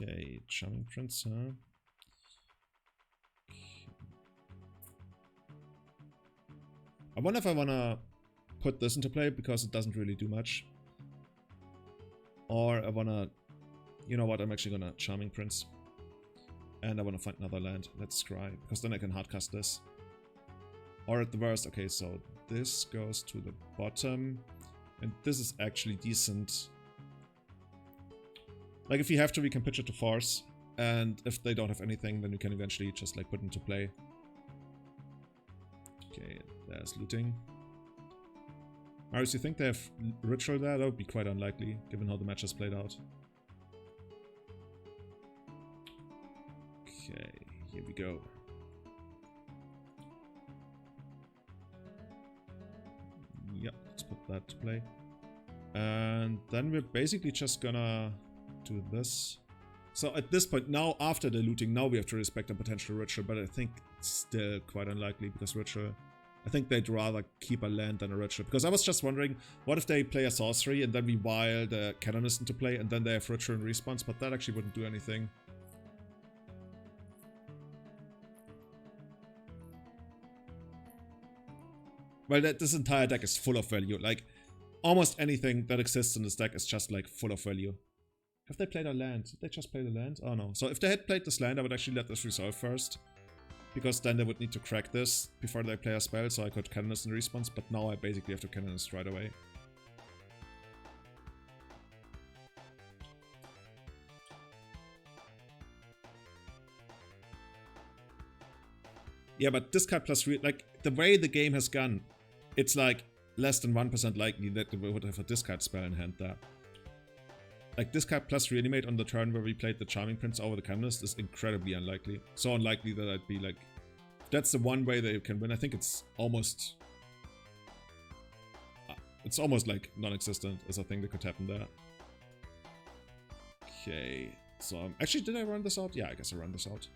Okay, Charming Prince, huh? I wonder if I wanna put this into play because it doesn't really do much. Or I wanna... You know what, I'm actually gonna Charming Prince. And I wanna find another land. Let's scry, because then I can hardcast this. Or at the worst, okay, so this goes to the bottom. And this is actually decent. Like, if you have to, we can pitch it to force. And if they don't have anything, then we can eventually just, like, put it into play. Okay, there's looting. Marius, you think they have ritual there? That would be quite unlikely, given how the match has played out. Okay, here we go. Yeah, let's put that to play. And then we're basically just gonna do this. So at this point, now after the looting, now we have to respect a potential ritual, but I think it's still quite unlikely because ritual... I think they'd rather keep a land than a ritual. Because I was just wondering, what if they play a sorcery and then we wile the canonist into play and then they have ritual in response, but that actually wouldn't do anything. Well, this entire deck is full of value. Like, almost anything that exists in this deck is just, like, full of value. Have they played a land? Did they just play the land? Oh, no. So if they had played this land, I would actually let this resolve first. Because then they would need to crack this before they play a spell, so I could canonist in response, but now I basically have to canonist right away. Yeah, but discard plus... like, the way the game has gone, it's like less than 1% likely that we would have a discard spell in hand there. Like, discard plus reanimate on the turn where we played the Charming Prince over the canonist is incredibly unlikely. So unlikely that I'd be like... That's the one way they can win. I think it's almost... it's almost like non-existent as a thing that could happen there. Okay, so... actually, did I run this out? Yeah, I guess I ran this out.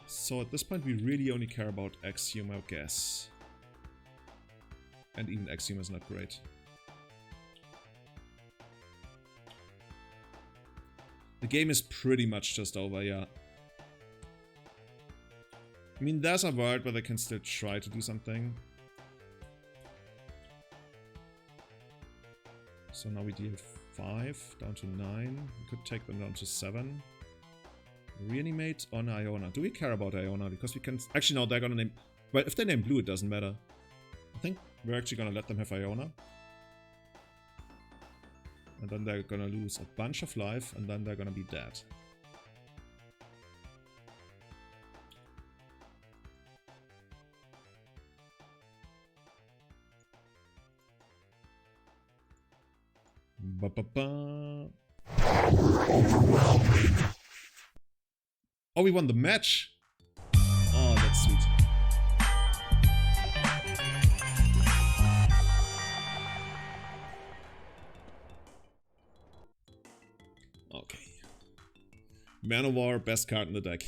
So at this point we really only care about Axiom, I guess. And even Axiom is not great. The game is pretty much just over, yeah. I mean, there's a world where they can still try to do something. So now we deal 5, down to 9. We could take them down to 7. Reanimate on Iona. Do we care about Iona? Because we can... actually, no, they're gonna name... well, if they name blue, it doesn't matter. I think we're actually gonna let them have Iona. And then they're gonna lose a bunch of life, and then they're gonna be dead. Ba-ba-ba. Oh, we won the match! Oh, that's sweet. Okay. Manowar, best card in the deck.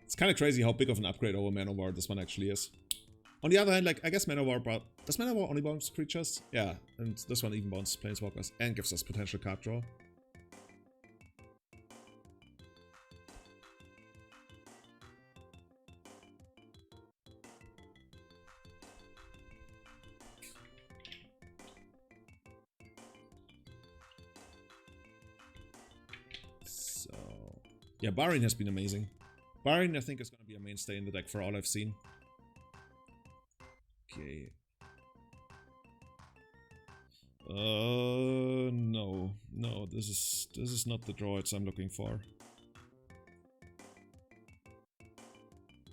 It's kind of crazy how big of an upgrade over Manowar this one actually is. On the other hand, like, I guess Manowar brought... does Manowar only bounce creatures? Yeah, and this one even bounces Planeswalkers and gives us potential card draw. So... yeah, Barin has been amazing. Barin, I think, is going to be a mainstay in the deck for all I've seen. Okay. No. No, this is not the droids I'm looking for.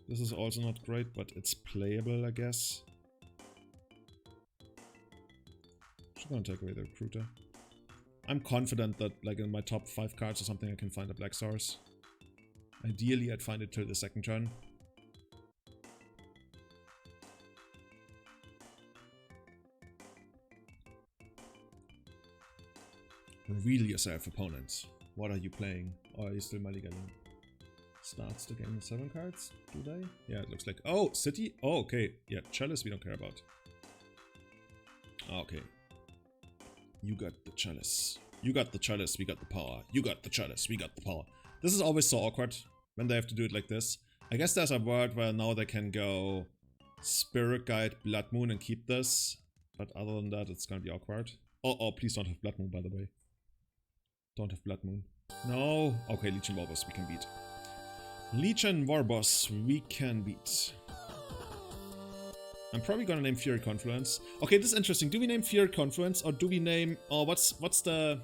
This is also not great, but it's playable, I guess. Just gonna take away the recruiter. I'm confident that, like, in my top 5 cards or something, I can find a Black Source. Ideally, I'd find it till the second turn. Reveal yourself, opponent. What are you playing? Or are you still mulliganing? Starts the game with 7 cards, do they? Yeah, it looks like... Oh, city? Oh, okay. Yeah, chalice we don't care about. Okay. You got the chalice. You got the chalice, we got the power. You got the chalice, we got the power. This is always so awkward when they have to do it like this. I guess there's a word where now they can go Spirit Guide, Blood Moon and keep this. But other than that, it's gonna be awkward. Oh, please don't have Blood Moon, by the way. Don't have Blood Moon. No. Okay, Legion Warboss we can beat. Legion Warboss we can beat. I'm probably gonna name Fury Confluence. Okay, this is interesting. Do we name Fury Confluence or do we name... Oh, what's the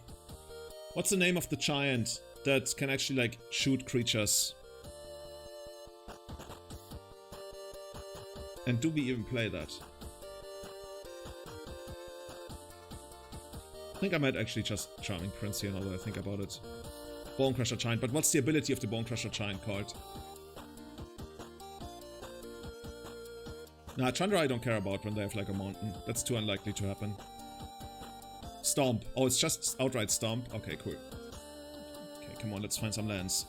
name of the giant that can actually, like, shoot creatures? And do we even play that? I think I might actually just Charming Prince here now that I think about it. Bone Crusher Giant, but what's the ability of the Bone Crusher Giant called? Nah, Chandra I don't care about when they have like a mountain. That's too unlikely to happen. Stomp. Oh, it's just outright Stomp? Okay, cool. Okay, come on, let's find some lands.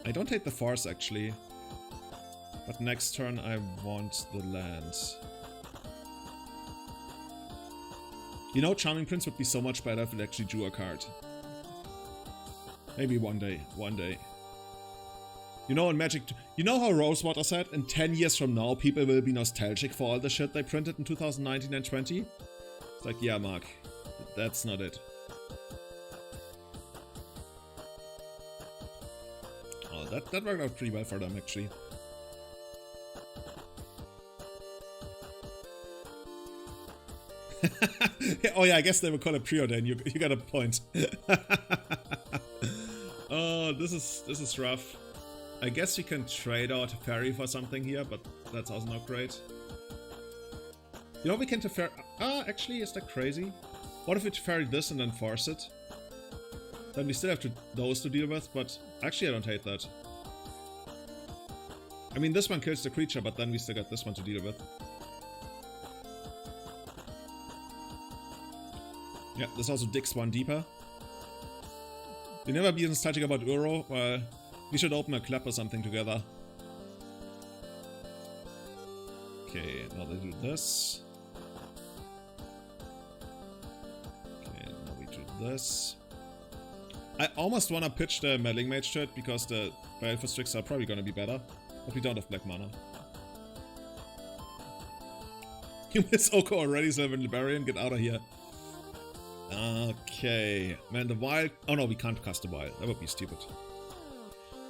I don't hate the Force actually. But next turn I want the lands. You know, Charming Prince would be so much better if it actually drew a card. Maybe one day. You know, in Magic... You know how Rosewater said, in 10 years from now, people will be nostalgic for all the shit they printed in 2019 and 20? It's like, yeah, Mark. That's not it. Oh, that worked out pretty well for them, actually. Oh yeah, I guess they would call it preordain. You got a point. Oh, this is rough. I guess we can trade out Teferi for something here, but that's also not great. You know, we can Teferi... actually, is that crazy? What if we Teferi this and then force it? Then we still have those to deal with, but actually I don't hate that. I mean, this one kills the creature, but then we still got this one to deal with. Yeah, this also digs one deeper. You never be nostalgic about Uro? Well, we should open a club or something together. Okay, now they do this. Okay, now we do this. I almost wanna pitch the Meddling Mage to it because the Baleful Strix are probably gonna be better. But we don't have black mana. You miss Oko already, Sylvan Liberian? Get out of here. Okay. Man, the Wild... Oh no, we can't cast the Wild. That would be stupid.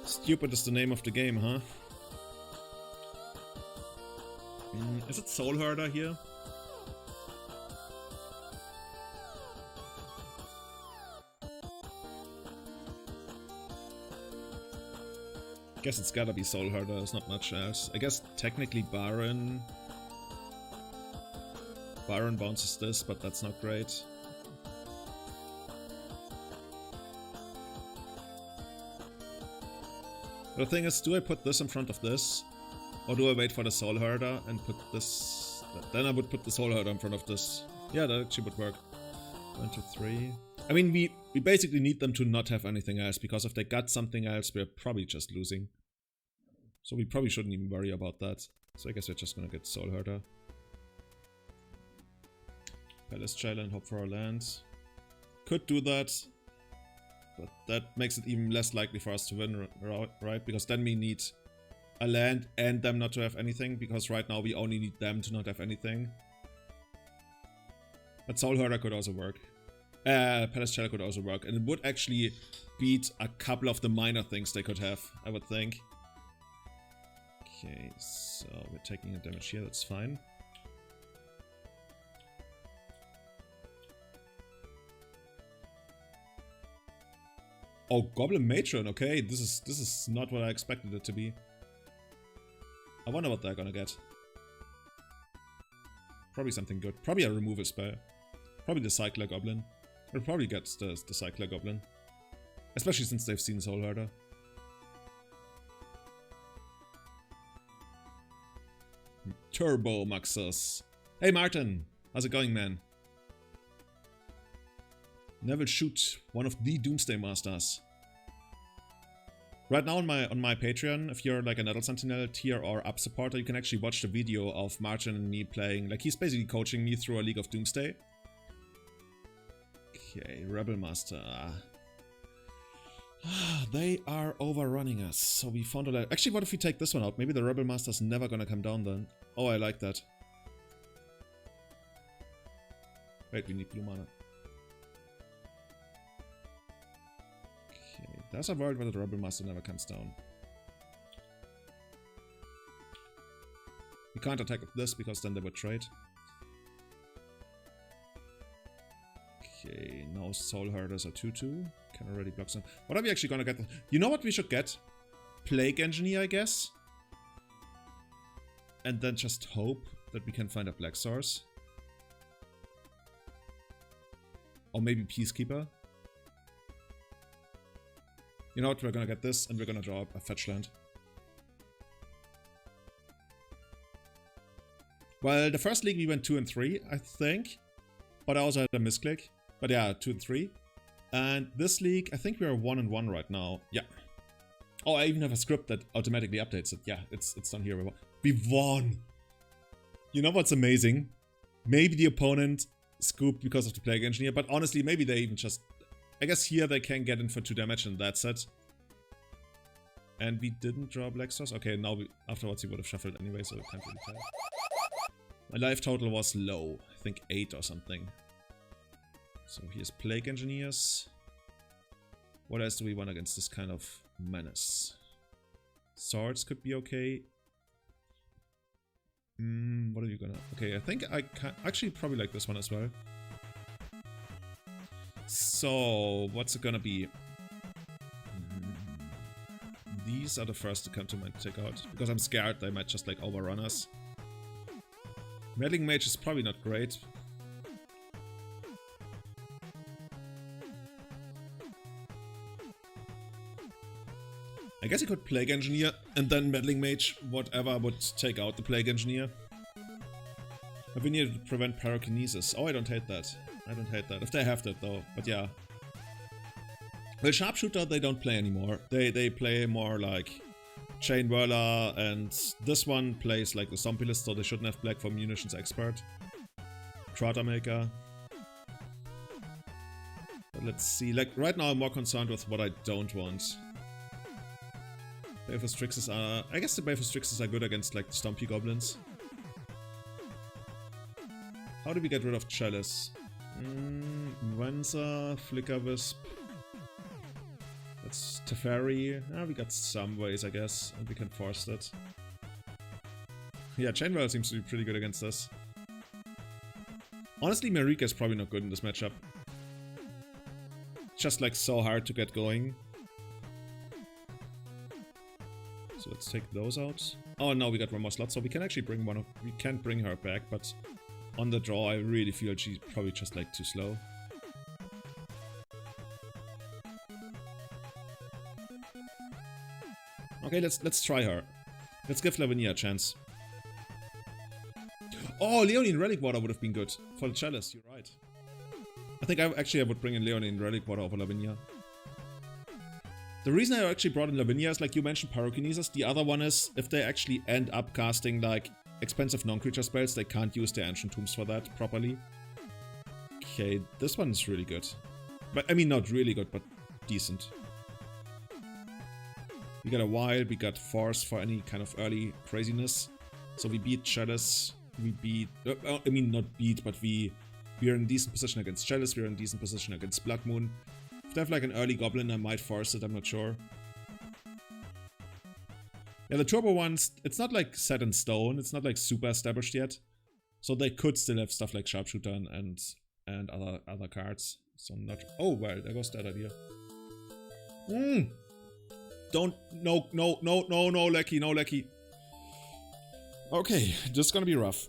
Stupid is the name of the game, huh? Is it Soul Herder here? Guess it's gotta be Soul Herder, there's not much else. I guess technically Baron bounces this, but that's not great. The thing is, do I put this in front of this? Or do I wait for the Soul Herder and put this... Then I would put the Soul Herder in front of this. Yeah, that actually would work. 1, 2, 3... I mean, we basically need them to not have anything else, because if they got something else, we're probably just losing. So we probably shouldn't even worry about that. So I guess we're just gonna get Soul Herder. Palace Jailer and hope for our land. Could do that. But that makes it even less likely for us to win, right? Because then we need a land and them not to have anything, because right now we only need them to not have anything. But Soul Herder could also work. Palace Jailer could also work, and it would actually beat a couple of the minor things they could have, I would think. Okay, so we're taking a damage here, that's fine. Oh, Goblin Matron, okay, this is not what I expected it to be. I wonder what they're gonna get. Probably something good. Probably a removal spell. Probably the Cycler Goblin. It probably gets the Cycler Goblin. Especially since they've seen Soul Herder. Turbo Maxus. Hey Martin! How's it going, man? Neville Shoot, one of the Doomsday Masters. Right now on my Patreon, if you're like an Adult Sentinel tier or up supporter, you can actually watch the video of Martin and me playing. Like, he's basically coaching me through a League of Doomsday. Okay, Rebel Master. They are overrunning us, so we found a... Actually, what if we take this one out? Maybe the Rebel Master's never gonna come down then. Oh, I like that. Wait, we need blue mana. Okay, there's a world where the Rebel Master never comes down. We can't attack with this because then they would trade. Okay, now Soul Herders are 2-2. Can already block some. What are we actually gonna get? You know what we should get? Plague Engineer, I guess. And then just hope that we can find a Black Source. Or maybe Peacekeeper. You know what? We're gonna get this and we're gonna draw a fetch land. Well, the first league we went 2 and 3, I think. But I also had a misclick. But yeah, 2 and 3. And this league, I think we are 1 and 1 right now. Yeah. Oh, I even have a script that automatically updates it. Yeah, it's done here. We won! You know what's amazing? Maybe the opponent scooped because of the Plague Engineer, but honestly, maybe they even just... I guess here they can get in for 2 damage and that's it. And we didn't draw Black Stars? Okay, now afterwards he would have shuffled anyway, so it can't really tell. My life total was low. I think 8 or something. So here's Plague Engineers. What else do we want against this kind of menace? Swords could be okay. What are you gonna... Okay, I think I can actually probably like this one as well. So, what's it gonna be? These are the first to come to mind to take out. Because I'm scared they might just like overrun us. Meddling Mage is probably not great. I guess he could Plague Engineer and then Meddling Mage, whatever, would take out the Plague Engineer. But we need to prevent Pyrokinesis. Oh, I don't hate that. I don't hate that. If they have that though, but yeah. Well, Sharpshooter they don't play anymore. They play more like Chain Whirler, and this one plays like the Zombie List, so they shouldn't have Black for Munitions Expert. Krater Maker. But let's see. Like right now I'm more concerned with what I don't want. Baleful Strixes are... I guess the Baleful Strixes are good against like Stompy Goblins. How do we get rid of Chalice? Venza, Flicker Wisp. That's Teferi. We got some ways, I guess, and we can force that. Yeah, Chainwell seems to be pretty good against us. Honestly, Marika is probably not good in this matchup. Just like so hard to get going. So let's take those out. Oh no, we got one more slot, so we can actually bring one of... We can bring her back, but on the draw I really feel she's probably just like too slow. Okay, let's try her. Let's give Lavinia a chance. Oh, Leonine Relic Water would have been good for the Chalice, you're right. I think I would bring in Leonine Relic Water over Lavinia. The reason I actually brought in Lavinia is, like you mentioned, Pyrokinesis. The other one is, if they actually end up casting, like, expensive non-creature spells, they can't use their Ancient Tombs for that properly. Okay, this one is really good. But, I mean, not really good, but decent. We got a Wild, we got Force for any kind of early craziness. So we beat Chalice, we beat... I mean, not beat, but we are in decent position against Chalice, we are in decent position against Blood Moon. If they have like an early Goblin, I might force it, I'm not sure. Yeah, the Turbo ones, it's not like set in stone, it's not like super established yet. So they could still have stuff like Sharpshooter and other cards. So not... Oh, well, there goes that idea. Don't... No, Lecky, no, Lecky. Okay, this is gonna be rough.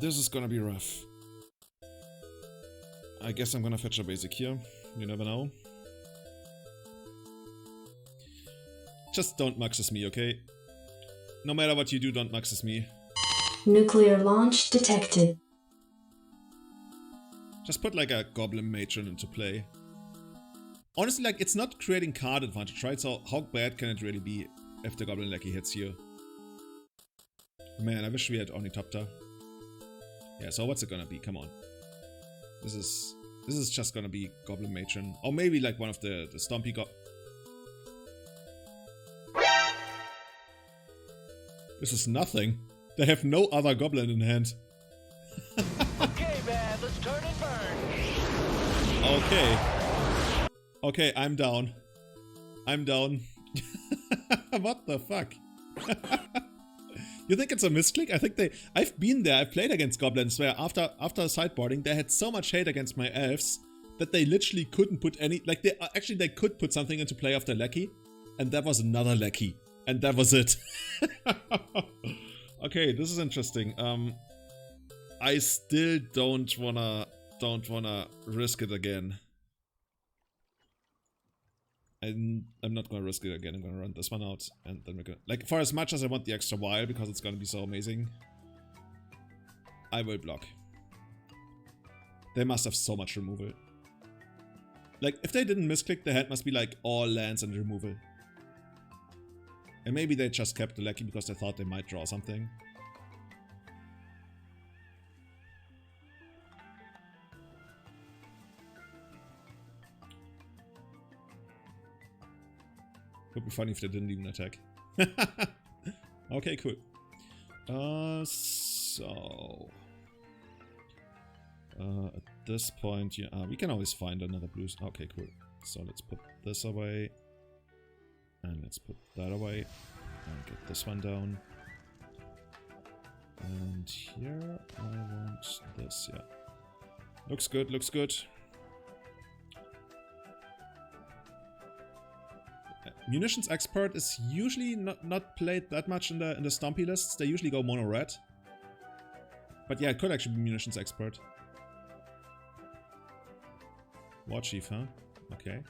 This is gonna be rough. I guess I'm gonna fetch a basic here. You never know. Just don't Muxus me, okay? No matter what you do, don't Muxus me. Nuclear launch detected. Just put like a Goblin Matron into play. Honestly, like, it's not creating card advantage, right? So how bad can it really be if the Goblin Lackey hits you? Man, I wish we had Ornithopter. Yeah, so what's it gonna be? Come on. This is just gonna be Goblin Matron. Or maybe like one of the Stompy This is nothing. They have no other Goblin in hand. Okay, man, let's turn and burn. Okay. Okay, I'm down. I'm down. What the fuck? You think it's a misclick? I think I've been there. I've played against goblins where after sideboarding they had so much hate against my elves that they literally couldn't put any, like, they could put something into play of their lackey, and that was another lackey, and that was it. Okay, this is interesting. I still don't wanna risk it again. I'm not gonna risk it again. I'm gonna run this one out, and then we're gonna, like, for as much as I want the extra vial because it's gonna be so amazing, I will block. They must have so much removal. Like, if they didn't misclick, the hand must be like all lands and removal. And maybe they just kept the lackey because they thought they might draw something. Would be funny if they didn't even attack. Okay, cool. At this point, yeah, we can always find another blue. Okay, cool. So let's put this away. And let's put that away. And get this one down. And here I want this, yeah. Looks good, looks good. Munitions Expert is usually not played that much in the Stompy lists. They usually go mono red. But yeah, it could actually be Munitions Expert. War Chief, huh? Okay.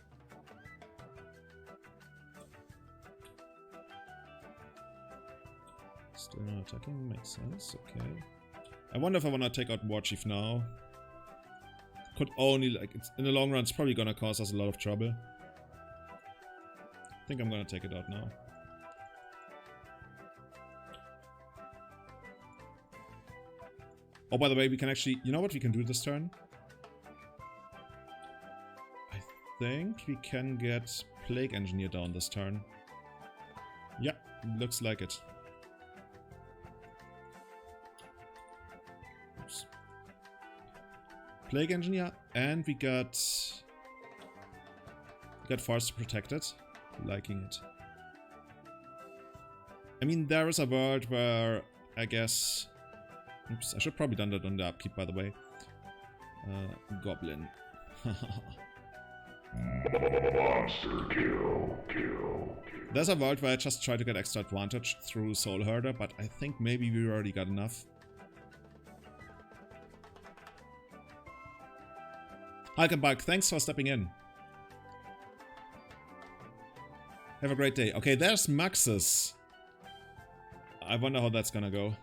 Still not attacking, makes sense, okay. I wonder if I want to take out War Chief now. Could only, like, it's, in the long run, it's probably gonna cause us a lot of trouble. I think I'm gonna take it out now. Oh, by the way, we can actually... You know what we can do this turn? I think we can get Plague Engineer down this turn. Yeah, looks like it. Oops. Plague Engineer, and we got Force to Protect it. Liking it. I mean, there is a world where I guess... Oops, I should probably done that on the upkeep, by the way. Goblin. Monster kill. There's a world where I just try to get extra advantage through Soul Herder, but I think maybe we already got enough. Hulkenbug, thanks for stepping in. Have a great day. Okay, there's Maxus. I wonder how that's gonna go.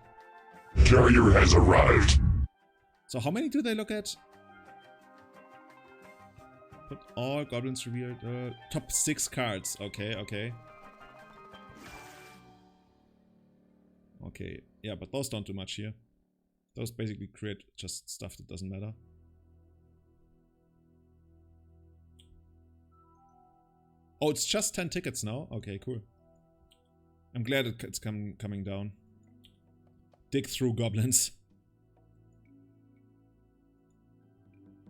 Carrier has arrived. So how many do they look at? Put all goblins revealed. Top 6 cards. Okay, okay. Okay, yeah, but those don't do much here. Those basically create just stuff that doesn't matter. Oh, it's just 10 tickets now? Okay, cool. I'm glad it's coming down. Dig through goblins.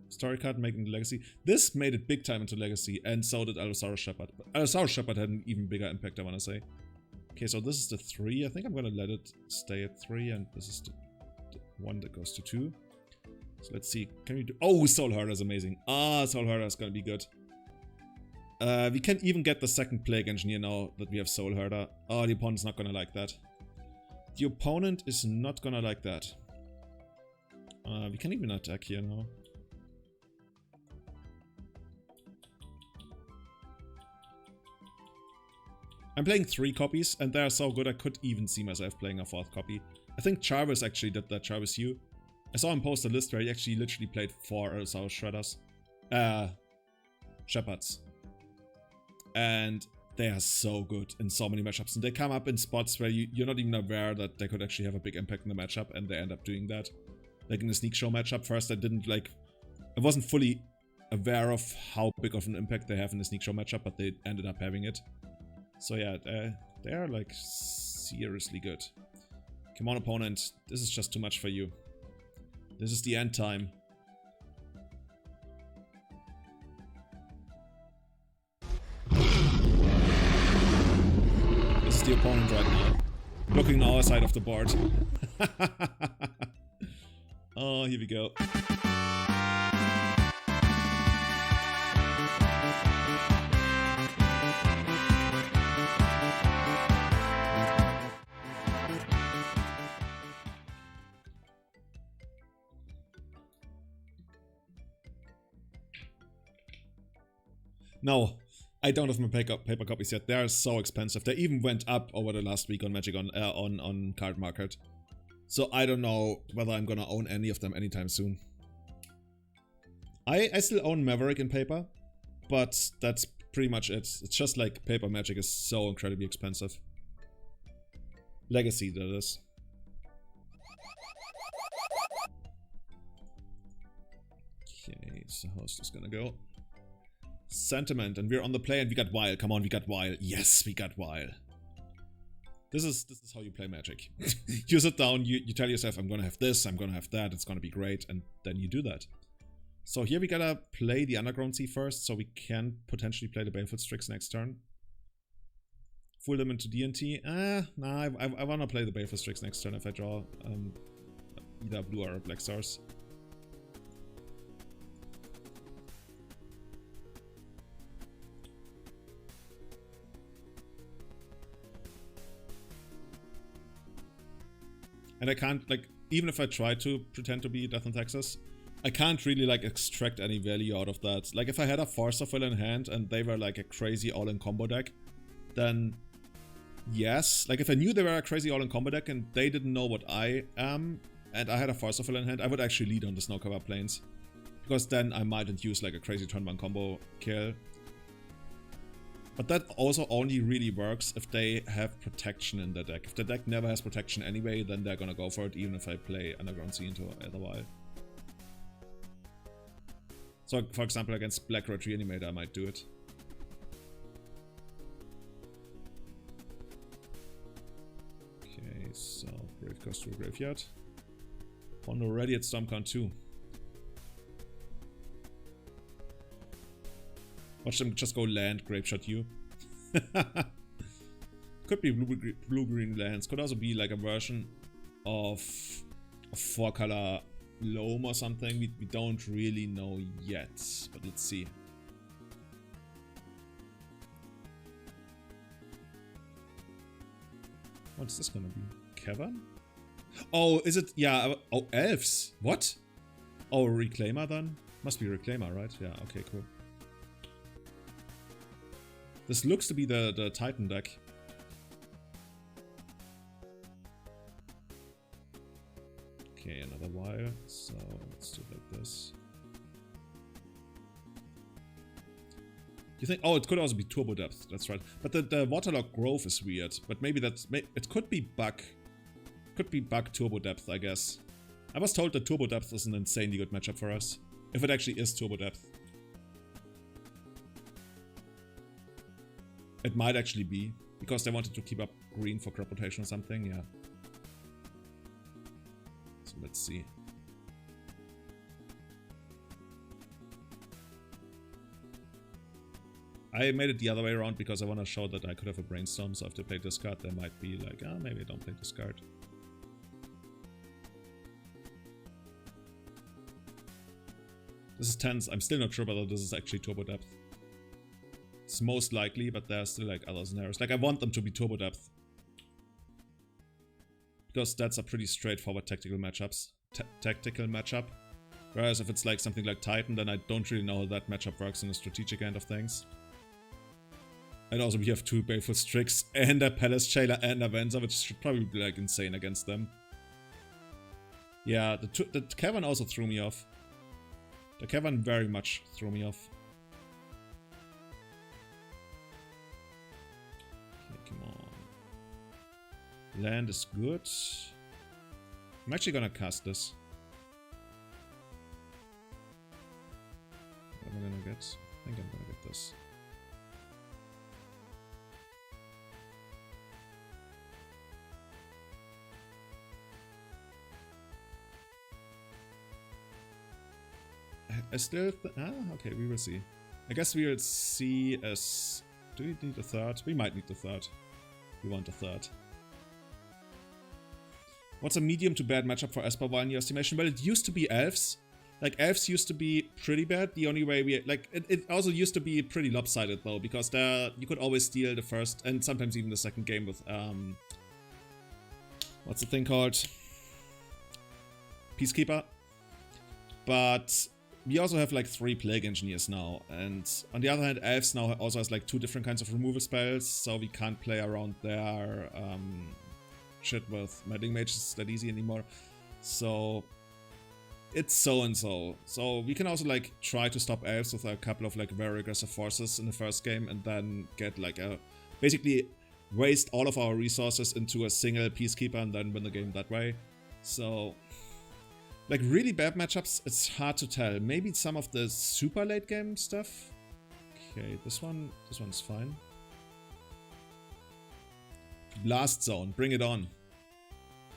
Story card making the legacy. This made it big time into legacy, and so did Allosaurus Shepherd. But Allosaurus Shepherd had an even bigger impact, I want to say. Okay, so this is the 3. I think I'm gonna let it stay at 3, and this is the 1 that goes to 2. So let's see. Can we do... Oh, Soul Herder is amazing. Ah, Soul Herder is gonna be good. We can't even get the second Plague Engineer now that we have Soul Herder. Oh, the opponent's not gonna like that. The opponent is not gonna like that. We can even attack here now. I'm playing 3 copies, and they're so good I could even see myself playing a 4th copy. I think Jarvis actually did that, Jarvis U. I saw him post a list where he actually literally played 4 Ursa's Shredders. Shepherds. And they are so good in so many matchups. And they come up in spots where you're not even aware that they could actually have a big impact in the matchup, and they end up doing that. Like in the Sneak Show matchup, first I wasn't fully aware of how big of an impact they have in the Sneak Show matchup, but they ended up having it. So yeah, they are like seriously good. Come on, opponent, this is just too much for you. This is the end time. This is the opponent right now. Looking on our side of the board. Oh, here we go. No, I don't have my paper copies yet. They are so expensive. They even went up over the last week on Magic on Card Market. So I don't know whether I'm gonna own any of them anytime soon. I still own Maverick in paper, but that's pretty much it. It's just like paper Magic is so incredibly expensive. Legacy, that is. Okay, so host is gonna go. Sentiment, and we're on the play, and we got Vial. Come on, we got Vial. Yes, we got Vial. This is how you play Magic. You sit down, you tell yourself, I'm gonna have this, I'm gonna have that, it's gonna be great, and then you do that. So here we gotta play the Underground Sea first, so we can potentially play the Baleful Strix next turn. Fool them into D&T. Nah, I wanna play the Baleful Strix next turn if I draw either blue or black stars. And I can't, like, even if I try to pretend to be Death in Texas, I can't really, like, extract any value out of that. Like, if I had a Force of Will in hand and they were, like, a crazy all-in combo deck, then yes. Like, if I knew they were a crazy all-in combo deck and they didn't know what I am, and I had a Force of Will in hand, I would actually lead on the Snow Cover Plains. Because then I might induce, like, a crazy turn 1 combo kill. But that also only really works if they have protection in their deck. If the deck never has protection anyway, then they're gonna go for it, even if I play Underground Sea into either while. So, for example, against Black Red Reanimator, I might do it. Okay, so Grave goes to a graveyard. One already at Stormcount 2. Watch them just go land, Grapeshot you. Could be blue-green lands. Could also be like a version of a 4-color Loam or something. We don't really know yet, but let's see. What's this gonna be? Cavern? Oh, is it? Yeah. Oh, elves. What? Oh, Reclaimer then? Must be Reclaimer, right? Yeah. Okay, cool. This looks to be the Titan deck. Okay, another wire. So let's do it like this. You think? Oh, it could also be Turbo Depth. That's right. But the Waterlogged Grove is weird. But maybe that's it could be Bug. Could be Bug Turbo Depth, I guess. I was told that Turbo Depth is an insanely good matchup for us. If it actually is Turbo Depth. It might actually be, because they wanted to keep up green for crop rotation or something, yeah. So let's see. I made it the other way around because I want to show that I could have a Brainstorm, so if they play this card, they might be like, ah, maybe I don't play this card. This is tense. I'm still not sure whether this is actually Turbo Depth. It's most likely, but there are still like other scenarios. Like I want them to be Turbo Depth. Because that's a pretty straightforward tactical matchup. Whereas if it's like something like Titan, then I don't really know how that matchup works in the strategic end of things. And also we have 2 Baleful Strix and a Palace Jailer and a Venser, which should probably be like insane against them. Yeah, the cavern also threw me off. The cavern very much threw me off. Okay, come on. Land is good. I'm actually gonna cast this. What am I gonna get? I think I'm gonna get this. I still okay, we will see. I guess we will see as... Do we need a third? We might need the third. We want a third. What's a medium to bad matchup for Esper Vial in your estimation? Well, it used to be elves. Like, elves used to be pretty bad. The only way we... Like, it also used to be pretty lopsided, though, because there you could always steal the first and sometimes even the second game with... What's the thing called? Peacekeeper. But... We also have like 3 Plague Engineers now, and on the other hand, Elves now also has like 2 different kinds of removal spells, so we can't play around their shit with Meddling Mages that easy anymore. So it's so and so. So we can also like try to stop Elves with a couple of like very aggressive forces in the first game, and then get like a basically waste all of our resources into a single Peacekeeper and then win the game that way. So. Like, really bad matchups, it's hard to tell. Maybe some of the super late game stuff. Okay, this one's fine. Blast Zone, bring it on.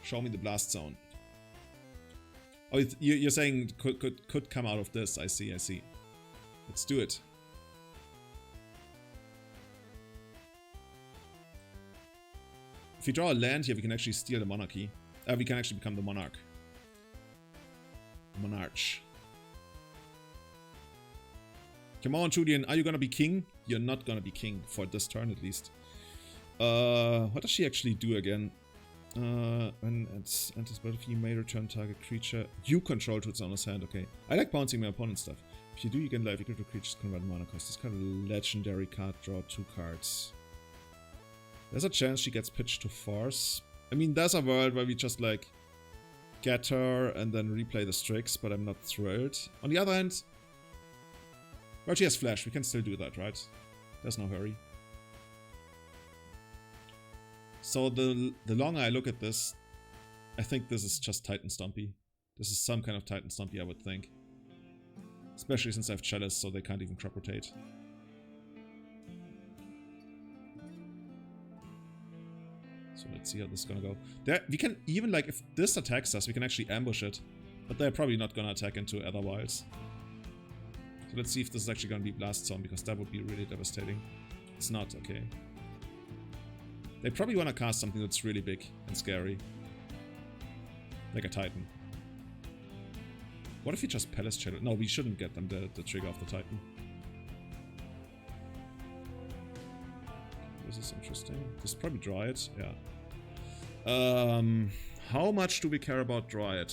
Show me the Blast Zone. Oh, you're saying could come out of this. I see. Let's do it. If we draw a land here, we can actually steal the monarchy. We can actually become the monarch. Monarch. Come on, Julian, are you gonna be king? You're not gonna be king, for this turn at least. What does she actually do again? When it's enters battlefield, you may return target creature you control to its owner's hand. Okay. I like bouncing my opponent's stuff. If you do, you gain life equal to creatures convert mana cost. This kind of legendary card, draw 2 cards. There's a chance she gets pitched to force. I mean, there's a world where we just like get her and then replay the Strix, but I'm not thrilled. On the other hand, well, she has flash. We can still do that, right? There's no hurry. So the longer I look at this, I think this is just Titan Stompy. This is some kind of Titan Stompy, I would think. Especially since I have Chalice, so they can't even crop rotate. So let's see how this is gonna go. We can even, like, if this attacks us, we can actually ambush it. But they're probably not gonna attack into other wilds. So let's see if this is actually gonna be Blast Zone, because that would be really devastating. It's not, okay. They probably wanna cast something that's really big and scary. Like a Titan. What if we just Palace Channel? No, we shouldn't get them the trigger of the Titan. This is interesting. This is probably Dryad, yeah. How much do we care about Dryad?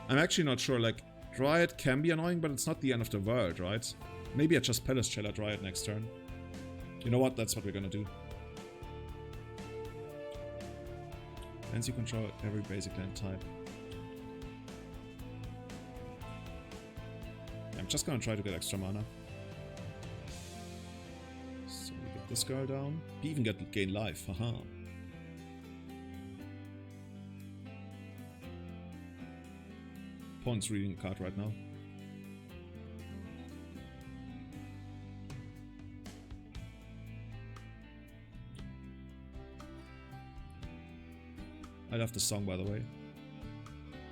I'm actually not sure. Like, Dryad can be annoying, but it's not the end of the world, right? Maybe I just Palace Channel Dryad next turn. You know what? That's what we're gonna do. Lands you control every basic land type. Yeah, I'm just gonna try to get extra mana. So we get this girl down. We even gain life, haha. Opponent's reading a card right now. I love this song, by the way.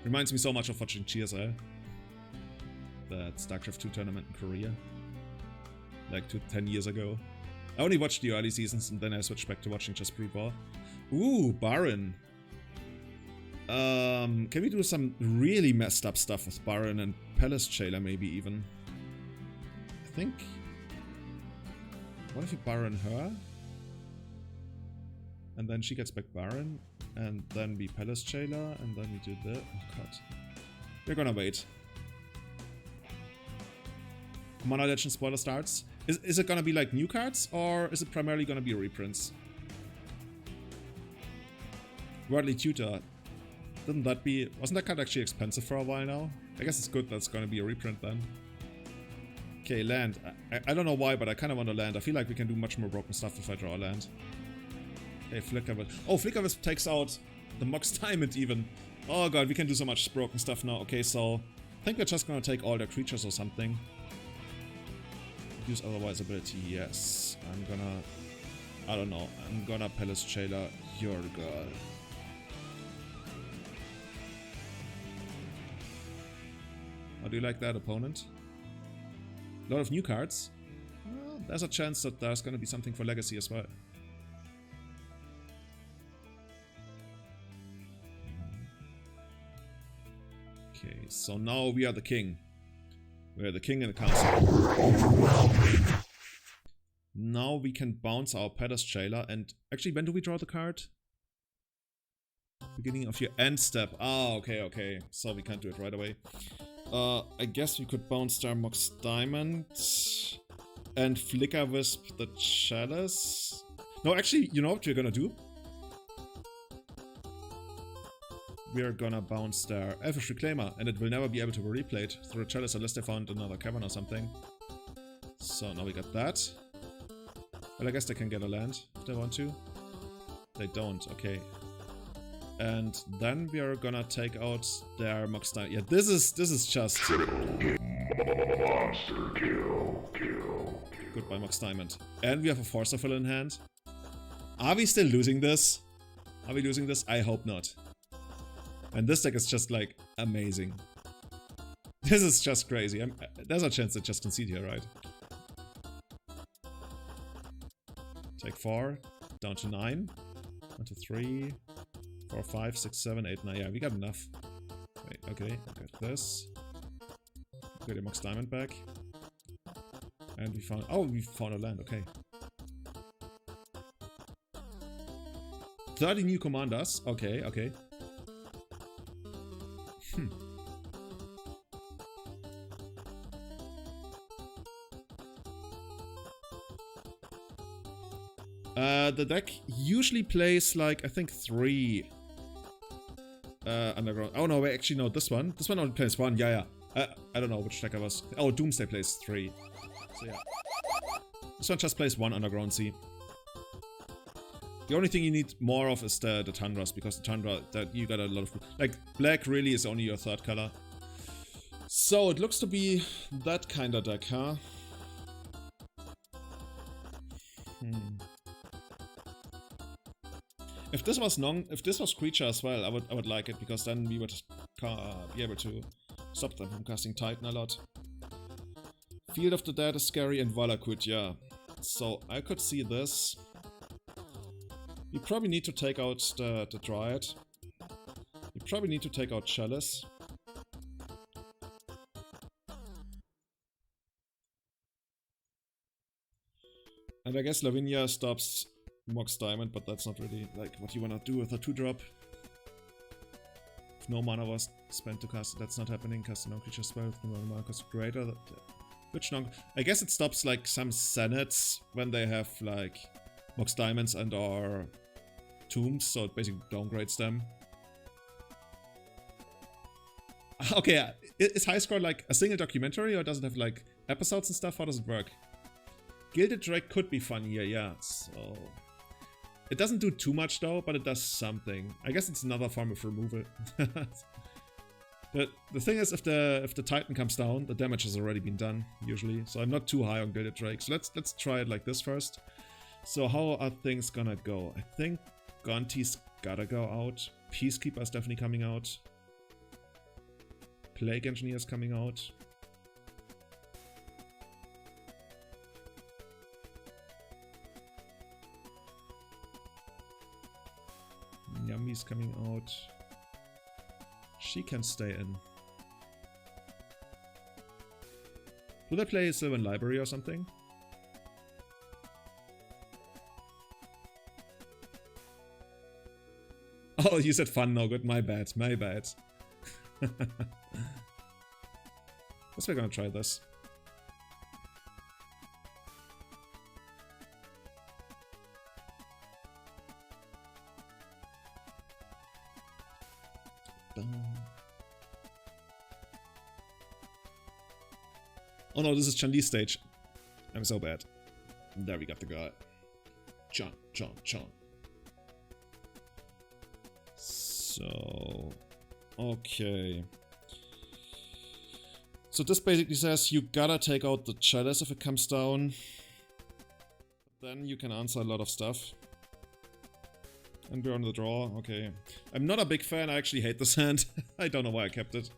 Reminds me so much of watching GSL. That StarCraft 2 tournament in Korea. Like 10 years ago. I only watched the early seasons and then I switched back to watching just Brute Ball. Ooh, Baron. Can we do some really messed up stuff with Baron and Palace Jailer maybe even? I think... What if we Baron her? And then she gets back Baron? And then we Palace Jailer, and then we do the... Oh god. We're gonna wait. Commander Legend spoiler starts. Is it gonna be like new cards, or is it primarily gonna be reprints? Worldly Tutor. Wasn't that card actually expensive for a while now? I guess it's good that's gonna be a reprint then. Okay, land. I don't know why, but I kind of want to land. I feel like we can do much more broken stuff if I draw a land. Okay, Flicker Wisp. Oh, Flicker Wisp takes out the Mox Diamond even. Oh god, we can do so much broken stuff now. Okay, so I think we're just gonna take all their creatures or something. Use otherwise ability, yes. I don't know. I'm gonna Palace Jailer your girl. How do you like that, opponent? A lot of new cards. Well, there's a chance that there's gonna be something for Legacy as well. Okay, so now we are the king. We are the king and the council. Now we can bounce our Palace Jailer, and actually, when do we draw the card? Beginning of your end step. Ah, okay. So we can't do it right away. I guess we could bounce their Mox Diamond and Flicker Wisp the Chalice. No, actually, you know what we're gonna do? We're gonna bounce their Elfish Reclaimer, and it will never be able to be replayed through the Chalice unless they found another cavern or something. So now we got that. Well, I guess they can get a land if they want to. They don't, okay. And then we are gonna take out their Mox Diamond. Yeah, this is just Monster kill. Goodbye, Mox Diamond. And we have a Force of Will in hand. Are we still losing this? Are we losing this? I hope not. And this deck is just like amazing. This is just crazy. There's a chance that just concede here, right? Take 4, down to 9. 1, 2, 3, 4, 5, 6, 7, 8, 9. Yeah, we got enough. Wait, okay, got this. Get a Mox Diamond back. And we found... Oh, we found a land, okay. 30 new commanders. Okay. The deck usually plays like, I think 3 underground. Oh no, wait, actually no, this one. This one only plays 1, yeah. I don't know which deck I was. Oh, Doomsday plays 3. So yeah. This one just plays 1 underground sea. The only thing you need more of is the Tundras, because the Tundra, that you got a lot of... Like, black really is only your 3rd color. So, it looks to be that kind of deck, huh? If this was creature as well, I would like it, because then we would be able to stop them from casting Titan a lot. Field of the Dead is scary, and Valakut, yeah. So, I could see this. You probably need to take out the Dryad. You probably need to take out Chalice. And I guess Lavinia stops Mox Diamond, but that's not really like what you wanna do with a 2-drop. If no mana was spent to cast it, that's not happening. Cast a non-creature spell with no mana cost greater. Which non... I guess it stops like some Senates when they have like Mox Diamonds and or Tombs, so it basically downgrades them. Okay, is High Score like a single documentary, or does it have like episodes and stuff? How does it work? Gilded Drake could be fun here, yeah, so... It doesn't do too much though, but it does something. I guess it's another form of removal. But the thing is, if the Titan comes down, the damage has already been done, usually. So I'm not too high on Gilded Drake. So let's try it like this first. So how are things gonna go? I think Gonti's gotta go out. Peacekeeper's definitely coming out. Plague Engineer's coming out. Yami's coming out. She can stay in. Do they play Sylvan Library or something? Oh, you said fun, no good. My bad, my bad. Guess we're gonna try this. Oh no, this is Chun-Li's stage. I'm so bad. There we got the guy. Chun. So... Okay. So this basically says you gotta take out the chalice if it comes down. Then you can answer a lot of stuff. And we're on the draw, okay. I'm not a big fan, I actually hate this hand. I don't know why I kept it.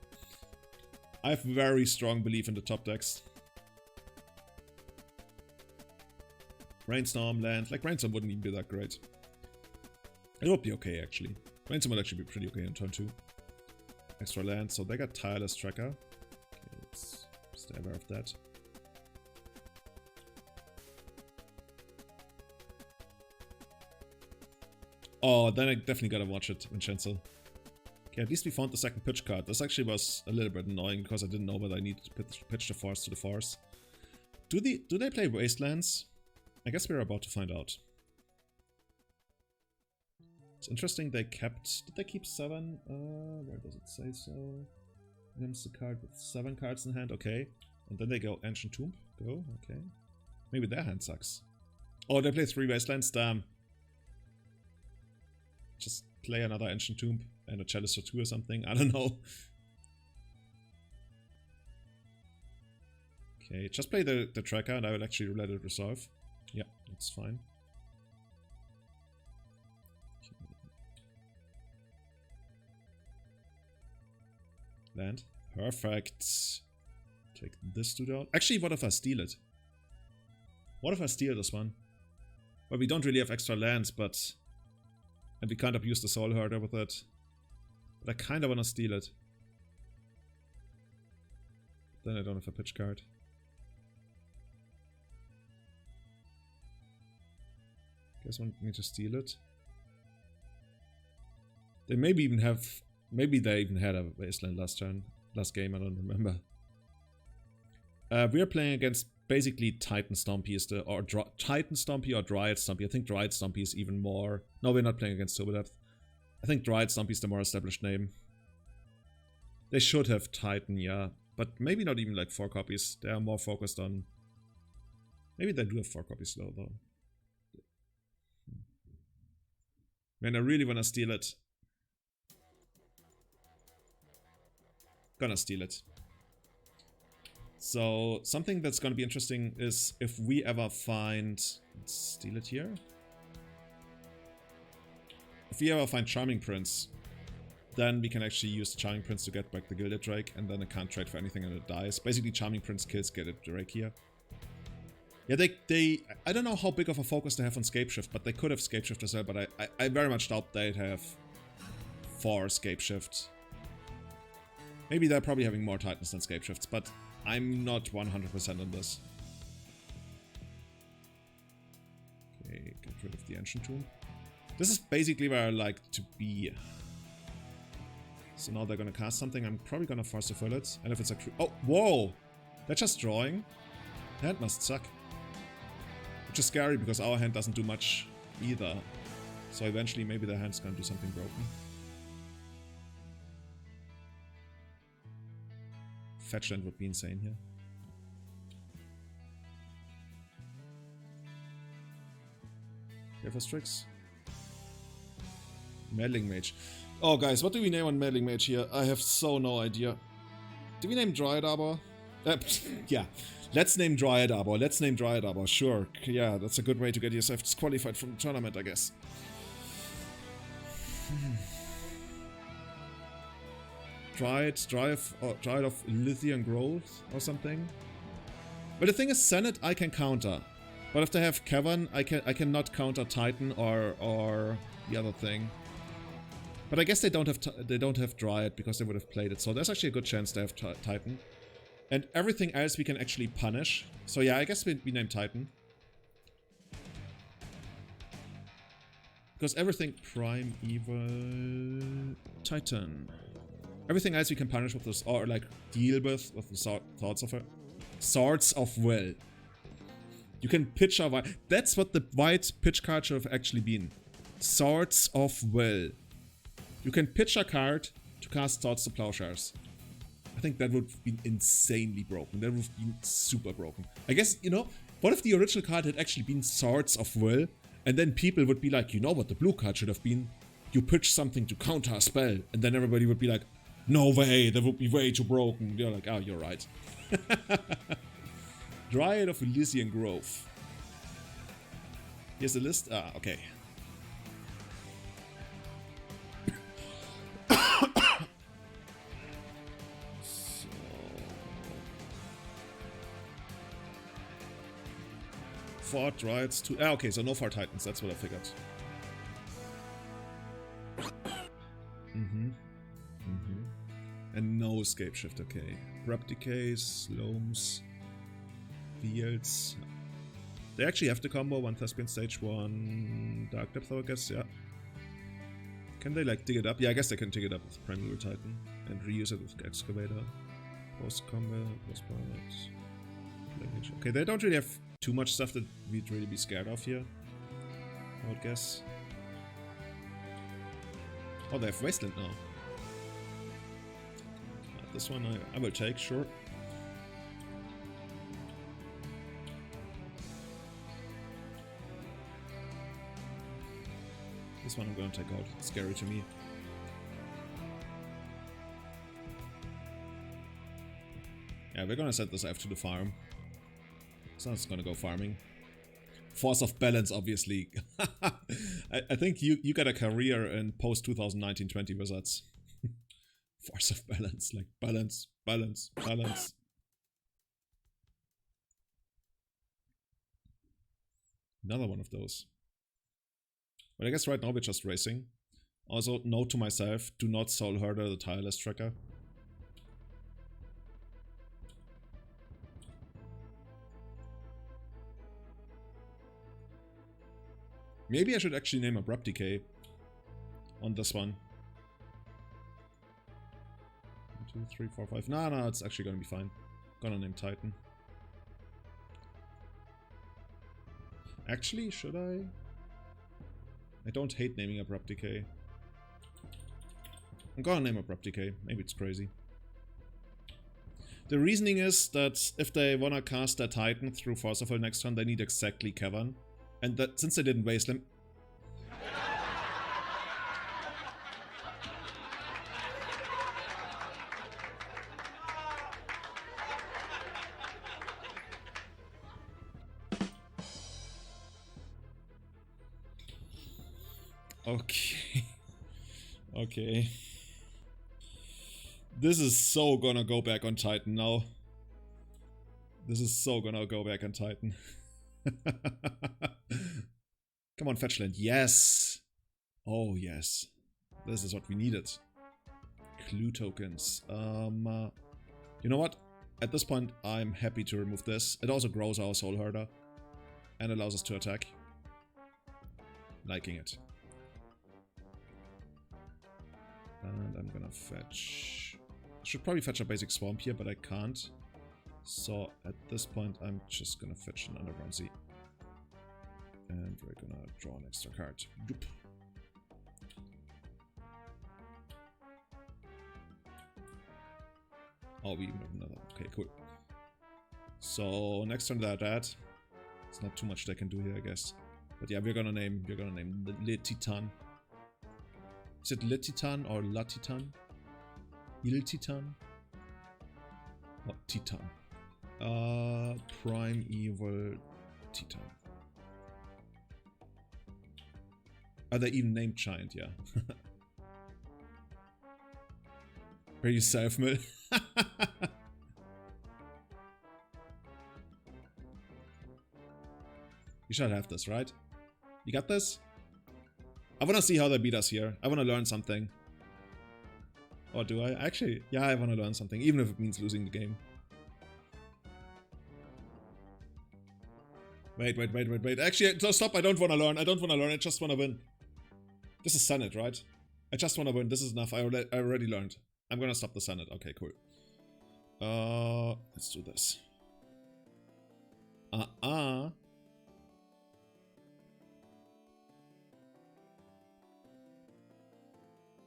I have very strong belief in the top decks. Rainstorm, land. Like, Rainstorm wouldn't even be that great. It would be okay, actually. Rainstorm would actually be pretty okay in turn 2. Extra land, so they got Tireless Tracker. Okay, let's stay aware of that. Oh, then I definitely gotta watch it, Vincenzo. Okay, at least we found the second pitch card. This actually was a little bit annoying because I didn't know whether I needed to pitch the force to the force. Do they play Wastelands? I guess we're about to find out. It's interesting they kept... Did they keep 7? Where does it say so? Names the card with 7 cards in hand, okay. And then they go Ancient Tomb. Go, okay. Maybe their hand sucks. Oh, they play 3 Wastelands, damn. Just play another Ancient Tomb and a Chalice for 2 or something, I don't know. Okay, just play the tracker and I will actually let it resolve. Yeah, that's fine. Land. Perfect. Take this dude out. Actually, what if I steal it? What if I steal this one? Well, we don't really have extra lands, but... And we can't abuse the Soul Herder with it. But I kind of want to steal it. Then I don't have a pitch card. Guys want me to steal it. They maybe even have... Maybe they even had a Wasteland last game, I don't remember. We are playing against basically Titan Stompy is the... Or Titan Stompy or Dryad Stompy. I think Dryad Stompy is even more... No, we're not playing against Turbodepth. I think Dryad Stompy is the more established name. They should have Titan, yeah. But maybe not even like 4 copies. They are more focused on... Maybe they do have 4 copies though. Man, I really want to steal it. Gonna steal it. So, something that's gonna be interesting is if we ever find... Let's steal it here. If we ever find Charming Prince, then we can actually use the Charming Prince to get back the Gilded Drake, and then it can't trade for anything and it dies. Basically, Charming Prince kills Gilded Drake here. Yeah, they I don't know how big of a focus they have on Scapeshift, but they could have Scapeshift as well, but I very much doubt they'd have 4 Scapeshift. Maybe they're probably having more Titans than Scapeshifts, but I'm not 100% on this. Okay, get rid of the Ancient Tomb. This is basically where I like to be. So now they're gonna cast something, I'm probably gonna force to fill it. And if it's a... Oh, whoa! They're just drawing? That must suck. Which is scary because our hand doesn't do much either. So eventually maybe their hand's gonna do something broken. Fetchland would be insane here. Careful Strix. Meddling Mage. Oh guys, what do we name on Meddling Mage here? I have so no idea. Do we name Dryad Arbor? Yeah. Let's name Dryad Arbor. Let's name Dryad Arbor. Sure. Yeah, that's a good way to get yourself disqualified from the tournament, I guess. Dryad of Lithian Growth or something. But the thing is, Senate I can counter. But if they have Cavern, I cannot counter Titan or the other thing. But I guess they don't have Dryad because they would have played it. So there's actually a good chance they have Titan. And everything else we can actually punish. So yeah, I guess we name Titan. Because everything... Prime Evil... Titan. Everything else we can punish with this, or like deal with the Swords of Will. You can pitch a... That's what the white pitch card should have actually been. Swords of Will. You can pitch a card to cast Swords to Plowshares. I think that would have been insanely broken. That would have been super broken. I guess, you know, what if the original card had actually been Swords of Will, and then people would be like, you know what the blue card should have been? You pitch something to counter a spell, and then everybody would be like, no way, that would be way too broken. You're like, oh, you're right. Dryad of Elysian Grove. Here's the list. Ah, okay. So... 4 Dryads, 2... Ah, okay, so no 4 Titans, that's what I figured. And no Escape Shift, okay. Abrupt Decays, Loams, Vials. They actually have the combo, 1 Thespian Stage 1, Dark Depth, I guess, yeah. Can they like dig it up? Yeah, I guess they can dig it up with Primeval Titan and reuse it with Excavator. Post combat, post pilot. Okay, they don't really have too much stuff that we'd really be scared of here, I would guess. Oh, they have Wasteland now. This one I will take, sure. This one I'm gonna take out. It's scary to me. Yeah, we're gonna set this F to the farm. So it's gonna go farming. Force of Balance, obviously. I think you got a career in post 2019-20 Wizards. Force of Balance, like balance, balance, balance. Another one of those. But I guess right now we're just racing. Also, note to myself, do not Soul Herder the Tireless Tracker. Maybe I should actually name Abrupt Decay on this one. 1, 2, 3, 4, 5. No, it's actually gonna be fine. Gonna name Titan. Actually, should I? I don't hate naming Abrupt Decay. I'm gonna name Abrupt Decay. Maybe it's crazy. The reasoning is that if they wanna cast their Titan through Force of Will next turn, they need exactly Cavern. And that since they didn't waste them. Okay. Okay. This is so gonna go back on Titan now. This is so gonna go back on Titan. Come on, Fetchland. Yes! Oh, yes. This is what we needed. Clue tokens. You know what? At this point, I'm happy to remove this. It also grows our Soul Herder. And allows us to attack. Liking it. And I'm gonna fetch... Should probably fetch a basic Swamp here, but I can't. So at this point, I'm just gonna fetch an Underground Sea. And we're gonna draw an extra card. Doop. Oh, we even have another. Okay, cool. So next turn that. It's not too much they can do here, I guess. But yeah, we're gonna name Le Titan. Is it Le Titan or La Titan? Il Titan? Oh, Titan. Primeval Titan. Oh, they even named Giant, yeah. Where you self-mill? You should have this, right? You got this? I wanna see how they beat us here. I wanna learn something. Or do I? Actually, yeah, I wanna learn something, even if it means losing the game. Wait. Actually, so stop, I don't wanna learn. I just wanna win. This is Senate, right? I just wanna win. This is enough. I already learned. I'm gonna stop the Senate. Okay, cool. Let's do this.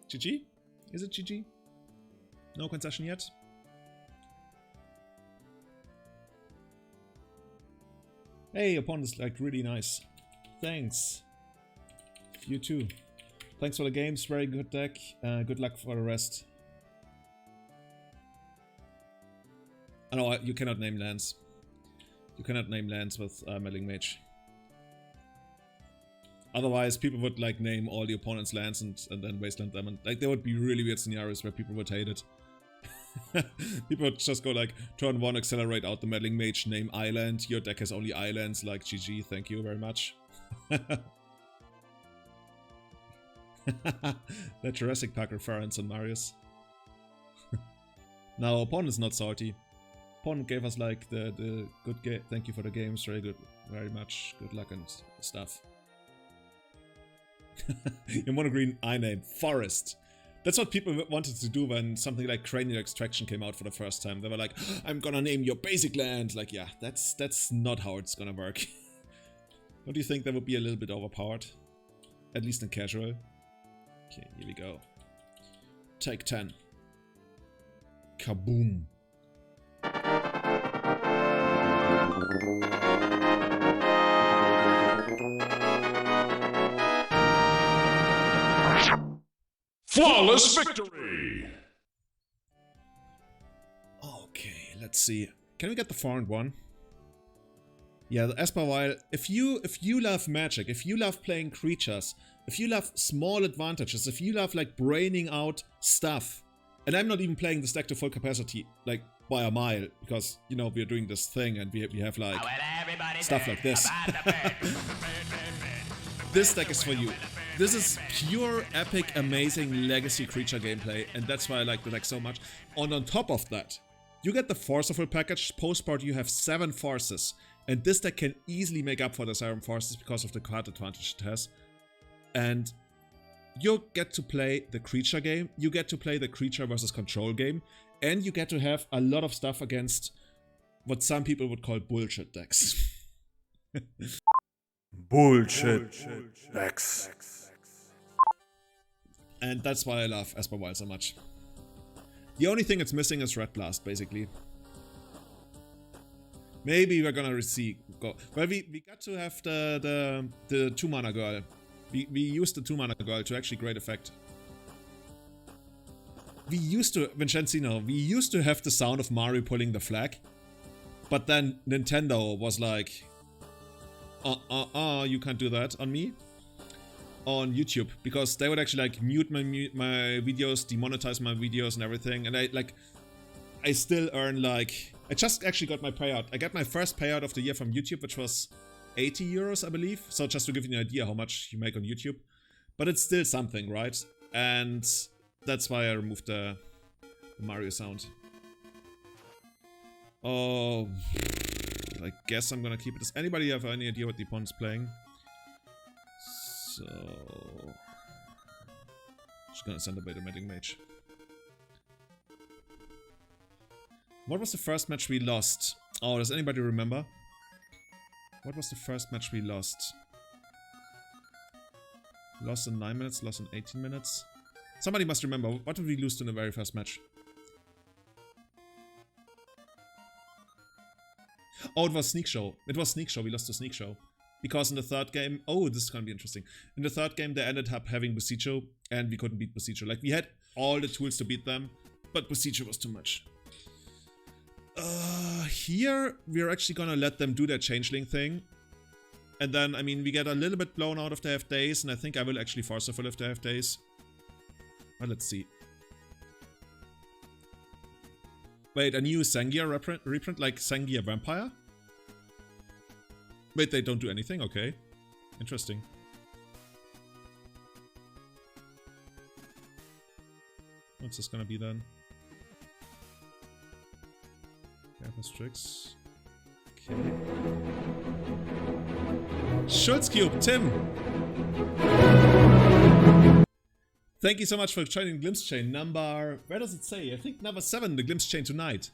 GG? Is it GG? No concession yet. Hey, opponent is like really nice. Thanks. You too. Thanks for the games, very good deck. Good luck for the rest. Oh no, you cannot name lands. You cannot name lands with Meddling Mage. Otherwise, people would like name all the opponent's lands and then wasteland them, and like there would be really weird scenarios where people would hate it. People would just go like, turn 1, accelerate out the Meddling Mage, name island. Your deck has only islands, like GG, thank you very much. The Jurassic Park reference on Marius. Now, opponent is not salty. Opponent gave us like the good game. Thank you for the games, very good, very much. Good luck and stuff. In mono green, I named Forest. That's what people wanted to do when something like Cranial Extraction came out for the first time. They were like, I'm gonna name your basic land. Like, yeah, that's not how it's gonna work. Don't you think that would be a little bit overpowered? At least in casual. Okay, here we go. Take 10. Kaboom. Flawless victory! Okay, let's see. Can we get the 4-1? Yeah, the Esper Vial. If you love magic, if you love playing creatures, if you love small advantages, if you love like braining out stuff, and I'm not even playing this deck to full capacity, like by a mile, because you know we're doing this thing and we have like stuff like this. This deck is for you. This is pure, epic, amazing legacy creature gameplay, and that's why I like the deck so much. And on top of that, you get the Forceful package. Post-board you have 7 forces, and this deck can easily make up for the Siren forces because of the card advantage it has. And you get to play the creature game, you get to play the creature versus control game, and you get to have a lot of stuff against what some people would call bullshit decks. Bullshit decks. And that's why I love Esper Vial so much. The only thing it's missing is Red Blast, basically. Maybe we're gonna go. Well, we got to have the 2-mana girl. We used the 2-mana girl to actually great effect. We used to, Vincenzino, we used to have the sound of Mario pulling the flag. But then Nintendo was like, you can't do that on me. On YouTube, because they would actually like mute my videos, demonetize my videos and everything, and I still earn like, I just actually got my payout. I got my first payout of the year from YouTube, which was 80 euros, I believe. So just to give you an idea how much you make on YouTube, but it's still something, right? And that's why I removed the Mario sound. Oh, I guess I'm gonna keep it. Does anybody have any idea what the opponent's playing? So, just gonna send away the Meddling Mage. What was the first match we lost? Oh, does anybody remember? What was the first match we lost? Lost in 9 minutes, lost in 18 minutes. Somebody must remember. What did we lose in the very first match? Oh, it was Sneak Show. It was Sneak Show. We lost to Sneak Show. Because in the third game, oh, this is gonna be interesting. In the third game, they ended up having Besicho, and we couldn't beat Besicho. Like, we had all the tools to beat them, but Besicho was too much. Here, we're actually gonna let them do their Changeling thing. And then, I mean, we get a little bit blown out if they have days, and I think I will actually Forceful if they have days. But let's see. Wait, a new Sangia reprint like Sangia Vampire? Wait, they don't do anything? Okay. Interesting. What's this gonna be then? Careful tricks. Okay. Schultz Cube, Tim! Thank you so much for joining Glimpse Chain. Number... where does it say? I think number 7, the Glimpse Chain tonight.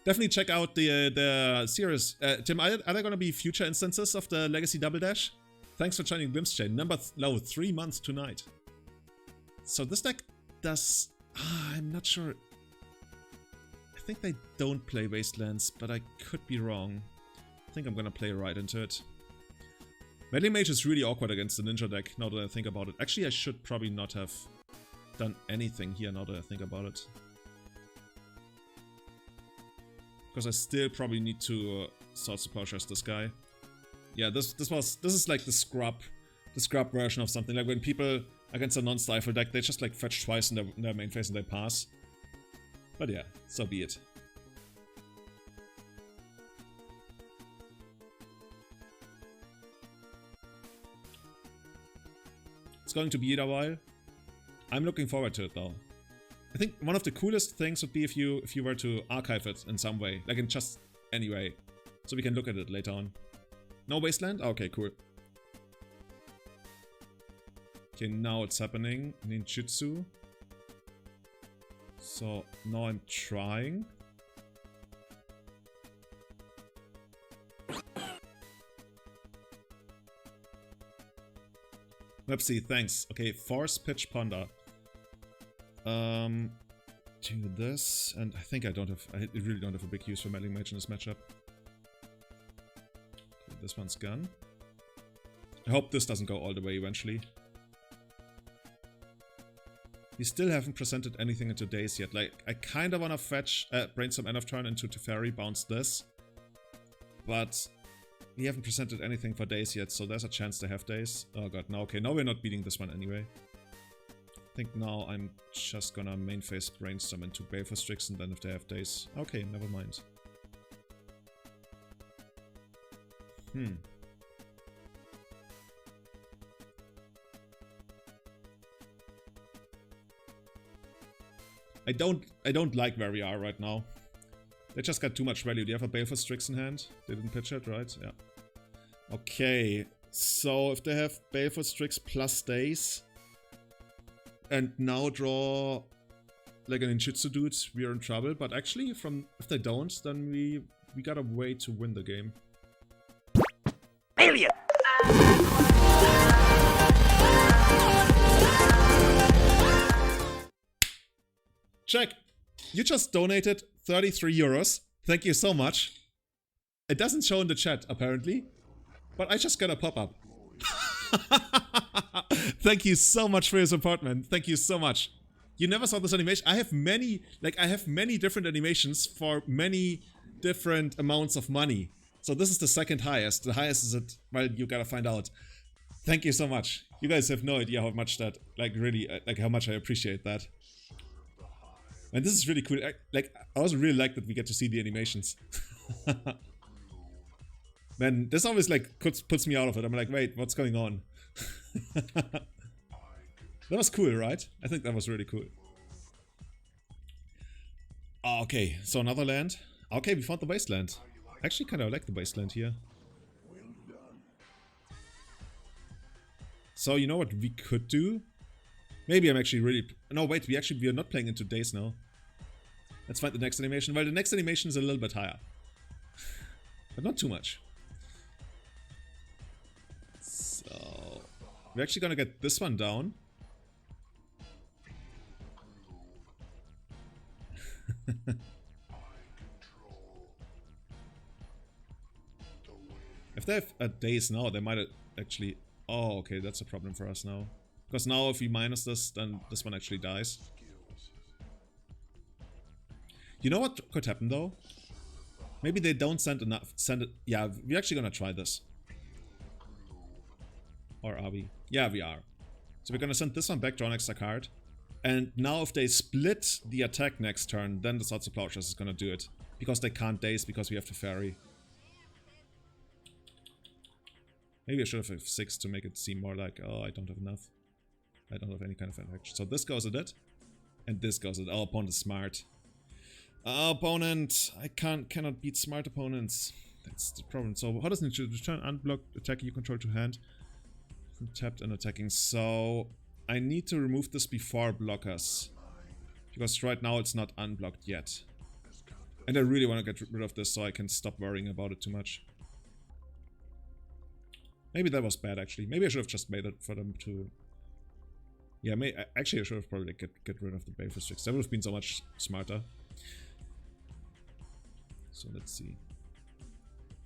Definitely check out the series. Tim, are there gonna be future instances of the Legacy Double Dash? Thanks for joining Glimpse Chain. Number 3 months tonight. So this deck does I'm not sure. I think they don't play Wastelands, but I could be wrong. I think I'm gonna play right into it. Melee Mage is really awkward against the Ninja deck, now that I think about it. Actually, I should probably not have done anything here, now that I think about it. Because I still probably need to Swords to Plowshares this guy. Yeah, this is like the scrub version of something. Like when people against a non-stifle deck, they just like fetch twice in their main phase and they pass. But yeah, so be it. It's going to be a while. I'm looking forward to it though. I think one of the coolest things would be if you were to archive it in some way, like in just any way, so we can look at it later on. No Wasteland? Okay, cool. Okay, now it's happening. Ninjutsu. So now I'm trying. Websy, thanks. Okay, Force Pitch Ponder. Do this, and I think I really don't have a big use for Melee Mage in this matchup. Okay, this one's gone. I hope this doesn't go all the way eventually. We still haven't presented anything into Days yet. Like, I kinda wanna fetch Brainstorm End of Turn into Teferi, bounce this. But we haven't presented anything for Days yet, so there's a chance they have Days. Oh god, no, okay, now we're not beating this one anyway. I think now I'm just gonna main phase Brainstorm into Baleful Strix, and then if they have Days... Okay, never mind. I don't like where we are right now. They just got too much value. Do you have a Baleful Strix in hand? They didn't pitch it, right? Yeah. Okay, so if they have Baleful Strix plus Days, and now draw like an Ninjutsu dude, we are in trouble. But actually, if they don't, then we got a way to win the game. Alien! Check! You just donated 33 euros. Thank you so much. It doesn't show in the chat, apparently. But I just got a pop-up. Thank you so much for your support, man. Thank you so much. You never saw this animation. I have many different animations for many different amounts of money. So this is the second highest. The highest is at, well, you gotta find out. Thank you so much. You guys have no idea how much that, like, really, like, how much I appreciate that. And this is really cool. I also really like that we get to see the animations. Man, this always, like, puts me out of it. I'm like, wait, what's going on? That was cool, right? I think that was really cool. Oh, okay, so another land. Okay, we found the Wasteland. Actually, kind of like the Wasteland here. So, you know what we could do? Maybe I'm actually really... No, wait, we are not playing into Days now. Let's find the next animation. Well, the next animation is a little bit higher. But not too much. So... We're actually gonna get this one down. If they have a Days now, they might actually... Oh, okay, that's a problem for us now. Because now if we minus this, then this one actually dies. You know what could happen though? Maybe they don't send it... Yeah, we're actually gonna try this. Or are we? Yeah, we are. So we're gonna send this one back, draw an extra card. And now if they split the attack next turn, then the Swords to Plowshares is gonna do it. Because they can't Daze, because we have to Fairy. Maybe I should have 6 to make it seem more like, oh, I don't have enough. I don't have any kind of action. So this goes at it. And this goes at it. Our opponent is smart. Our opponent! I cannot beat smart opponents. That's the problem. So how does it return unblocked attack you control to hand? Tapped and attacking. So I need to remove this before blockers. Because right now it's not unblocked yet. And I really want to get rid of this so I can stop worrying about it too much. Maybe that was bad actually. Maybe I should have just made it for them to Yeah, actually I should have probably get rid of the Brave Restricts. That would have been so much smarter. So let's see.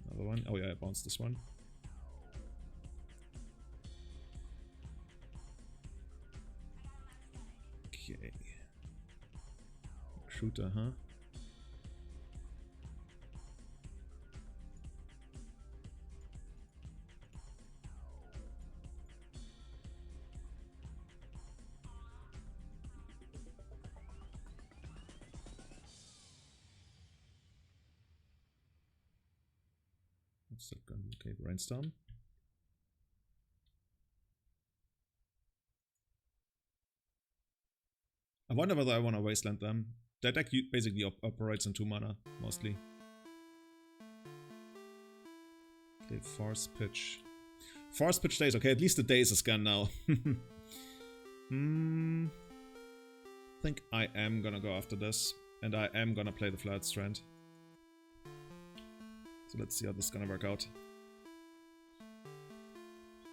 Another one. Oh yeah, I bounced this one. Okay. Shooter, huh? What's that gun? Okay, Brainstorm. I wonder whether I want to wasteland them. That deck basically operates in 2 mana, mostly. Okay, Force Pitch. Force Pitch Days. Okay, at least the Days is gone now. I think I am gonna go after this. And I am gonna play the Flight Strand. So let's see how this is gonna work out.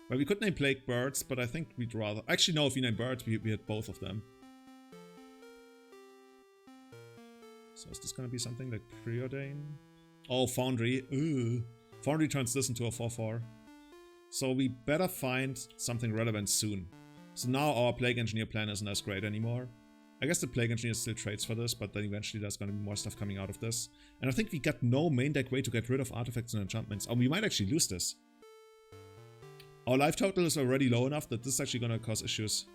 Well, we could name Plague Birds, but I think we'd rather... Actually, no, if we name Birds, we hit both of them. So is this gonna be something like Preordain? Oh, Foundry. Ooh. Foundry turns this into a 4/4. So we better find something relevant soon. So now our Plague Engineer plan isn't as great anymore. I guess the Plague Engineer still trades for this, but then eventually there's gonna be more stuff coming out of this. And I think we got no main deck way to get rid of artifacts and enchantments. Oh, we might actually lose this. Our life total is already low enough that this is actually gonna cause issues.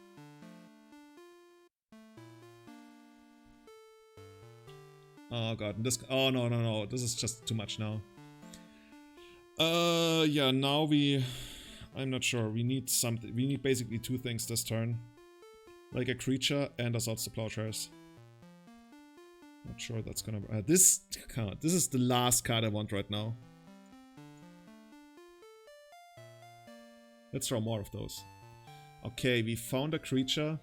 Oh god, this... Oh, no. This is just too much now. Yeah, now we... I'm not sure. We need something. We need basically 2 things this turn. Like a creature and Assaults to Plowshares. Not sure that's gonna... this is the last card I want right now. Let's draw more of those. Okay, we found a creature.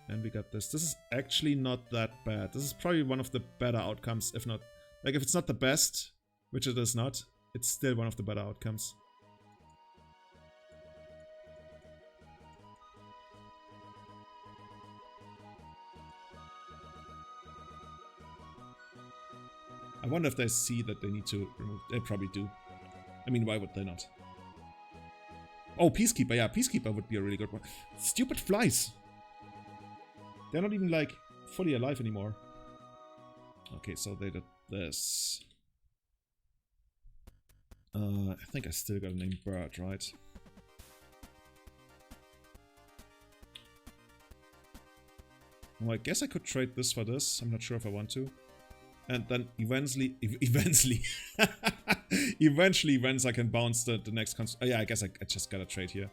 And we got this. This is actually not that bad. This is probably one of the better outcomes, if not... Like, if it's not the best, which it is not, it's still one of the better outcomes. I wonder if they see that they need to remove... They probably do. I mean, why would they not? Oh, Peacekeeper. Yeah, Peacekeeper would be a really good one. Stupid flies! They're not even, like, fully alive anymore. Okay, so they did this. I think I still got a name Bird, right? Well, I guess I could trade this for this. I'm not sure if I want to. And then eventually, eventually, once I can bounce the next oh yeah, I guess I just gotta trade here.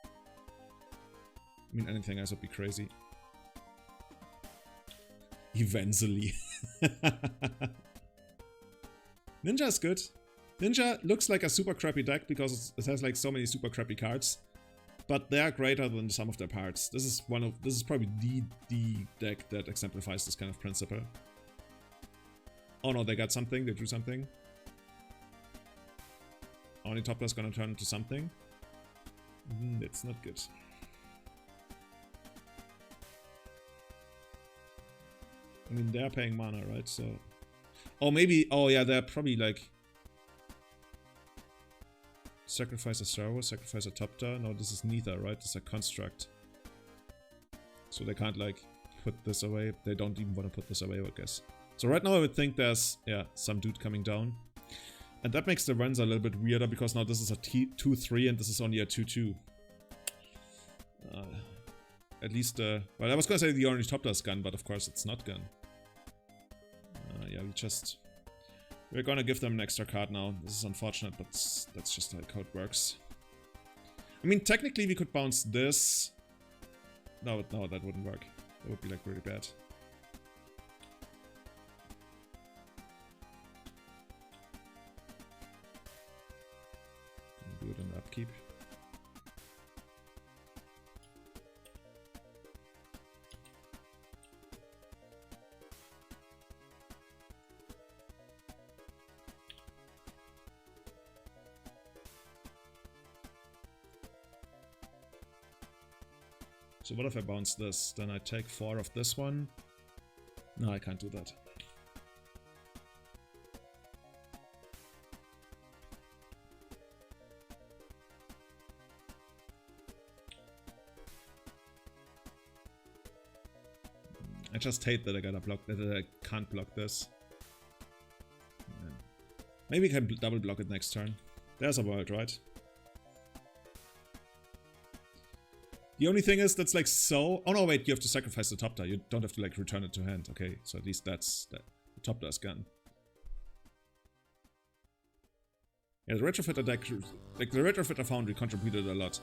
I mean, anything else would be crazy. Eventually. Ninja is good. Ninja looks like a super crappy deck because it has like so many super crappy cards. But they are greater than the sum of their parts. This is probably the deck that exemplifies this kind of principle. Oh no, they got something, they drew something. Ornithopter's gonna turn into something. It's not good. I mean, they're paying mana, right? So... Oh, maybe... Oh, yeah, they're probably, like... Sacrifice a Sorrow, sacrifice a Topter. No, this is neither, right? This is a construct. So they can't, like, put this away. They don't even want to put this away, I guess. So right now I would think there's, yeah, some dude coming down. And that makes the runs a little bit weirder, because now this is a 2-3 and this is only a 2-2. At least, well, I was gonna say the Ornithopter's gun, but of course it's not gun. Yeah, we're gonna give them an extra card now. This is unfortunate, but that's just how it works. I mean, technically we could bounce this. No, that wouldn't work. That would be like really bad. Do it in the upkeep. So what if I bounce this? Then I take 4 of this one. No, I can't do that. I just hate that I gotta block that I can't block this. Yeah. Maybe I can double block it next turn. There's a world, right? The only thing is that's like so. Oh no, wait! You have to sacrifice the top die. You don't have to like return it to hand. Okay, so at least that's that. The top die is gone. Yeah, the retrofitter deck, like the retrofitter foundry, contributed a lot.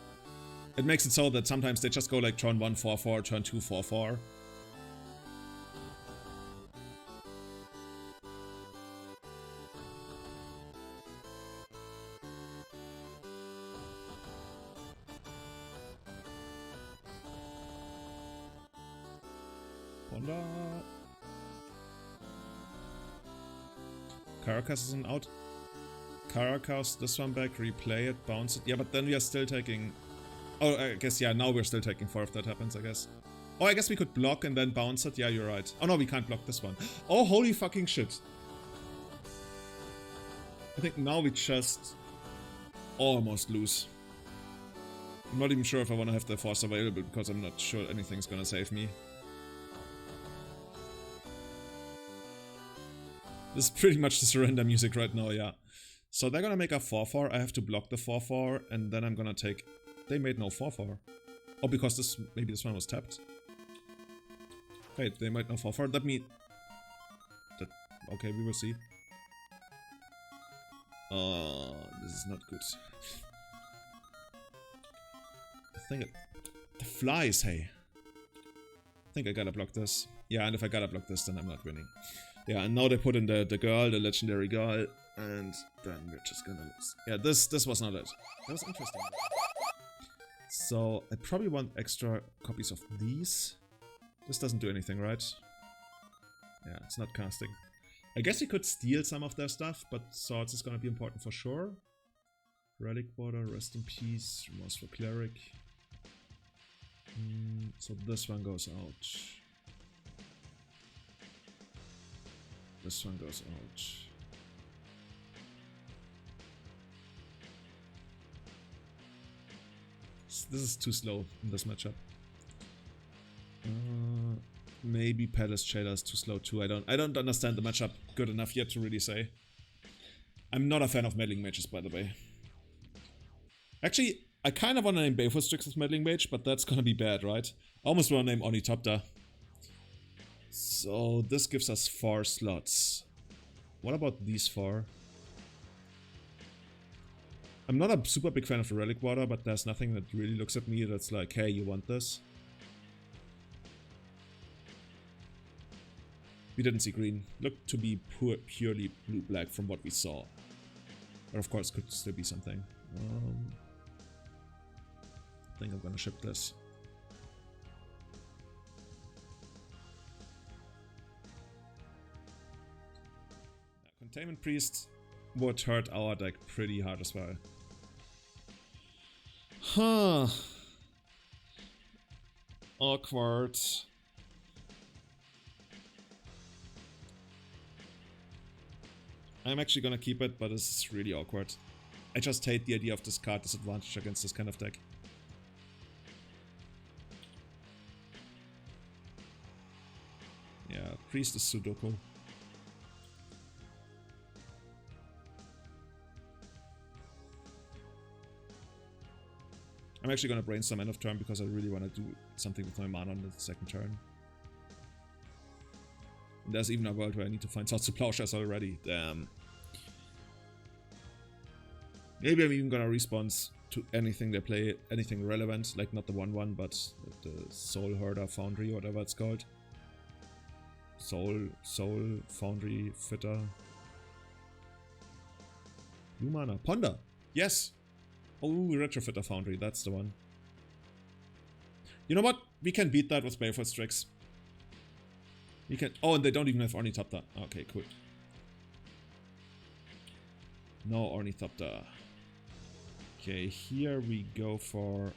It makes it so that sometimes they just go like turn 1 4/4, turn 2 4/4. Caracas isn't out. Caracas, this one back, replay it, bounce it. Yeah, but then we are still taking... Oh, I guess, yeah, now we're still taking 4 if that happens, I guess. Oh, I guess we could block and then bounce it. Yeah, you're right. Oh no, we can't block this one. Oh, holy fucking shit. I think now we just almost lose. I'm not even sure if I want to have the force available because I'm not sure anything's gonna save me. This is pretty much the surrender music right now, yeah. So they're gonna make a 4/4. I have to block the 4/4, and then I'm gonna take... They made no 4/4. Oh, because this... Maybe this one was tapped. Wait, they made no 4/4. That means... That... Okay, we will see. This is not good. I think it... The flies, hey. I think I gotta block this. Yeah, and if I gotta block this, then I'm not winning. Yeah, and now they put in the girl, the legendary girl, and then we're just gonna lose. Yeah, this was not it. That was interesting. So, I probably want extra copies of these. This doesn't do anything, right? Yeah, it's not casting. I guess we could steal some of their stuff, but swords is gonna be important for sure. Relic border, rest in peace, remorse for cleric. So this one goes out. This one goes out. This is too slow in this matchup. Maybe Palace Trader is too slow too. I don't understand the matchup good enough yet to really say. I'm not a fan of meddling mages, by the way. Actually, I kind of want to name Baleful Strix as meddling mage, but that's gonna be bad, right? I almost want to name Onitopter. So this gives us 4 slots. What about these 4? I'm not a super big fan of the Relic Water, but there's nothing that really looks at me that's like, hey, you want this? We didn't see green. Looked to be purely blue-black from what we saw. But of course, could still be something. I think I'm gonna ship this. Containment Priest would hurt our deck pretty hard as well. Huh. Awkward. I'm actually gonna keep it, but this is really awkward. I just hate the idea of this card disadvantage against this kind of deck. Yeah, Priest is Sudoku. I'm actually gonna brainstorm end of turn because I really want to do something with my mana on the second turn. And there's even a world where I need to find Swords to Plowshares already. Damn. Maybe I'm even gonna response to anything they play, anything relevant, like not the 1/1, but the Soul Herder Foundry, whatever it's called. Soul Foundry Fitter. New mana. Ponder! Yes! Oh, Retrofitter Foundry, that's the one. You know what? We can beat that with Baleful Strix. We can. Oh, and they don't even have Ornithopter. Okay, cool. No Ornithopter. Okay, here we go for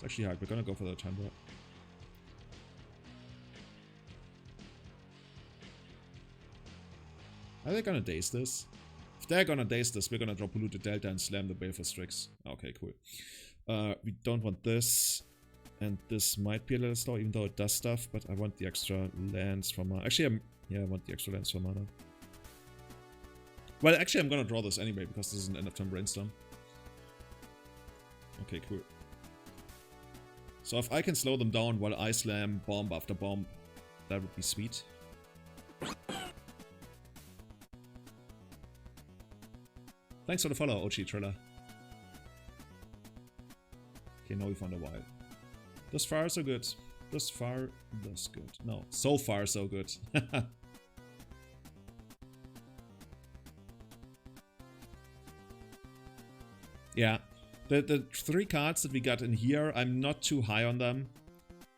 It's actually hard. We're gonna go for the Tundra. Are they gonna daze this? If they're gonna daze this, we're gonna drop Polluted Delta and slam the Baleful Strix. Okay, cool. We don't want this. And this might be a little slow, even though it does stuff, but I want the extra lands from mana. Actually, I want the extra lands from mana. Well, actually, I'm gonna draw this anyway, because this is an end of turn brainstorm. Okay, cool. So if I can slow them down while I slam bomb after bomb, that would be sweet. Thanks for the follow, OG Triller. Okay, now we found a while. Thus far, so good. Thus far, thus good. No, so far, so good. Yeah. The three cards that we got in here, I'm not too high on them.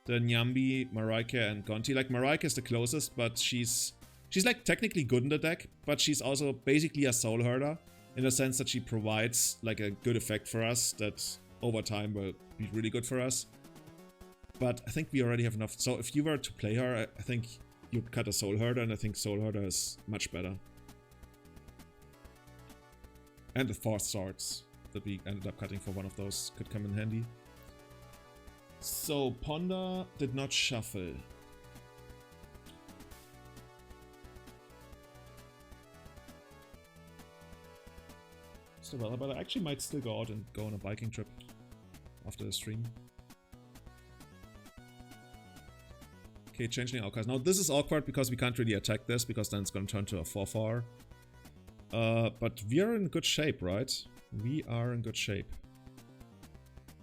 The Nyambi, Marika, and Gonti. Like, Marika is the closest, but she's like technically good in the deck, but she's also basically a soul herder, in the sense that she provides like a good effect for us that over time will be really good for us. But I think we already have enough. So if you were to play her, I think you'd cut a Soul Herder, and I think Soul Herder is much better. And the 4 swords that we ended up cutting for one of those could come in handy. So Ponder did not shuffle. So well, but I actually might still go out and go on a biking trip after the stream. Okay, Changeling Outcast. Now this is awkward because we can't really attack this, because then it's gonna turn to a 4/4. But we are in good shape, right? We are in good shape.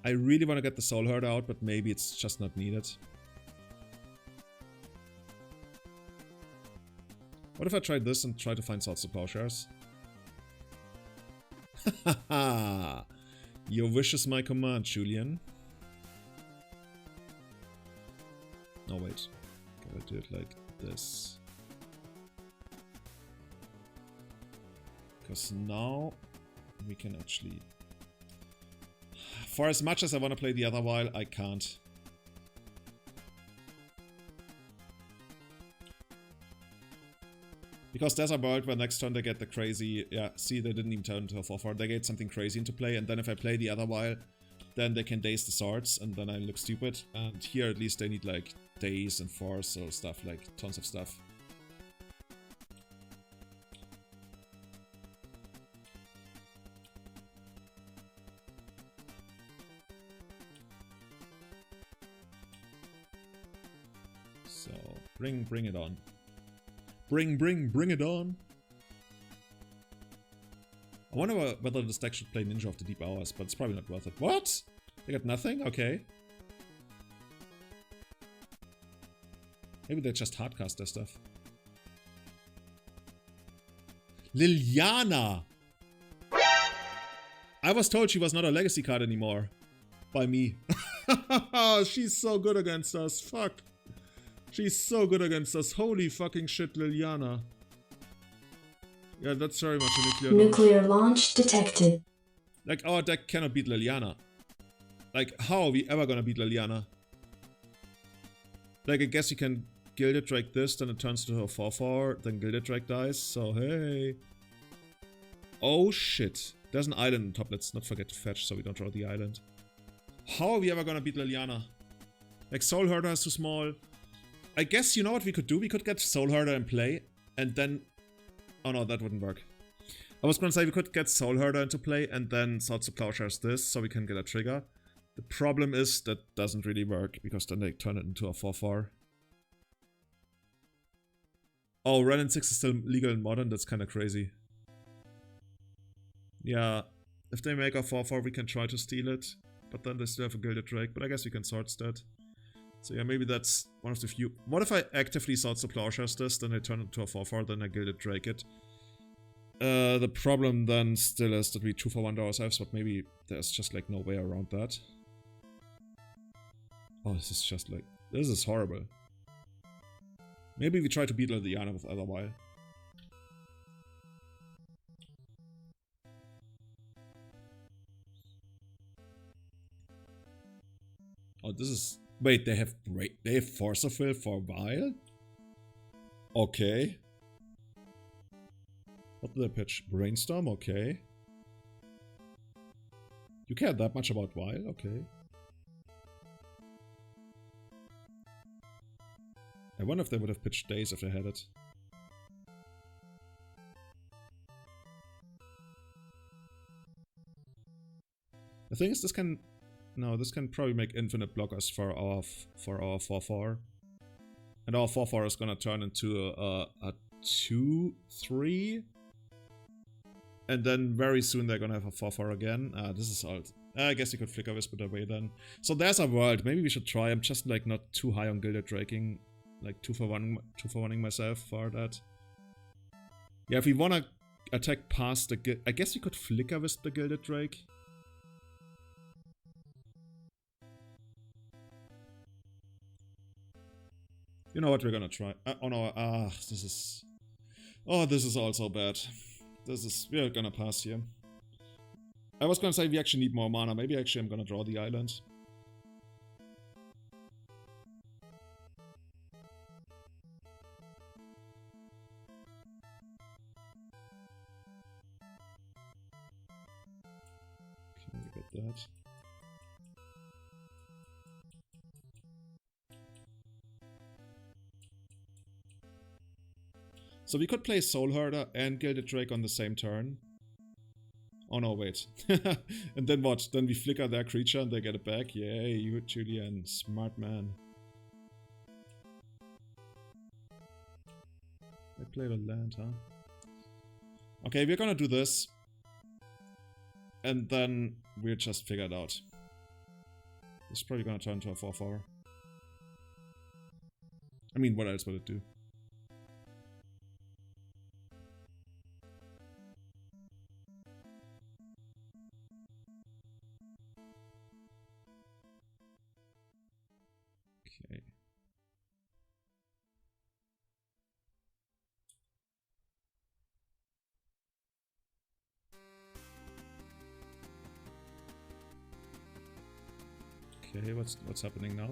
I really want to get the Soul Herder out, but maybe it's just not needed. What if I tried this and try to find Swords to Plowshares? Haha! Your wish is my command, Julian. No, wait. Gotta do it like this. Because now we can actually... For as much as I want to play the other while, I can't. Because there's a world where next turn they get the crazy... Yeah, see, they didn't even turn into a 4/4. They get something crazy into play, and then if I play the other while, then they can daze the swords, and then I look stupid. And here at least they need like daze and force or stuff, like tons of stuff. So bring it on. Bring it on. I wonder whether this deck should play Ninja of the Deep Hours, but it's probably not worth it. What? They got nothing? Okay. Maybe they just hardcast their stuff. Liliana! I was told she was not a legacy card anymore. By me. She's so good against us. Fuck. She's so good against us. Holy fucking shit, Liliana. Yeah, that's very much a nuclear launch detected. Like, our deck cannot beat Liliana. Like, how are we ever gonna beat Liliana? Like, I guess you can Gilded Drake this, then it turns to a 4/4, then Gilded Drake dies, so hey. Oh shit. There's an island on top, let's not forget to fetch so we don't draw the island. How are we ever gonna beat Liliana? Like, Soul Herder is too small. I guess, you know what we could do? We could get Soul Herder in play, and then... Oh no, that wouldn't work. I was gonna say we could get Soul Herder into play, and then Swords to Plowshares this, so we can get a trigger. The problem is that doesn't really work, because then they turn it into a 4/4. Oh, Renin 6 is still legal in Modern? That's kinda crazy. Yeah, if they make a 4/4 we can try to steal it, but then they still have a Gilded Drake, but I guess we can Swords that. So yeah, maybe that's one of the few... What if I actively Swords to Plowshares this, then I turn it into a 4/4, then I Gilded Drake it? The problem then still is that we 2-for-1 ourselves, but maybe there's just like no way around that. Oh, this is just like... This is horrible. Maybe we try to beat Liliana with other while. Oh, this is... Wait, they have Force of Will for Vial? Okay. What did they pitch? Brainstorm? Okay. You care that much about Vial? Okay. I wonder if they would have pitched Days if they had it. The thing is, this can... No, this can probably make infinite blockers for our 4-4. And our 4-4 is gonna turn into a 2-3. And then very soon they're gonna have a 4-4 again. This is all... I guess you could Flicker Wisp it away then. So there's a world. Maybe we should try. I'm just like not too high on Gilded Draking. Like 2-for-1ing myself for that. Yeah, if we wanna attack past the... I guess we could Flicker Wisp the Gilded Drake. You know what, we're gonna try. Oh no, this is... Oh, this is also bad. This is... We're gonna pass here. I was gonna say we actually need more mana. Maybe actually I'm gonna draw the island. Okay, we get that. So we could play Soul Herder and Gilded Drake on the same turn. Oh no, wait. And then what? Then we flicker their creature and they get it back? Yay, you Julian, smart man. They played a land, huh? Okay, we're gonna do this. And then we'll just figure it out. This is probably gonna turn into a 4-4. I mean, what else would it do? Okay. Okay, what's happening now?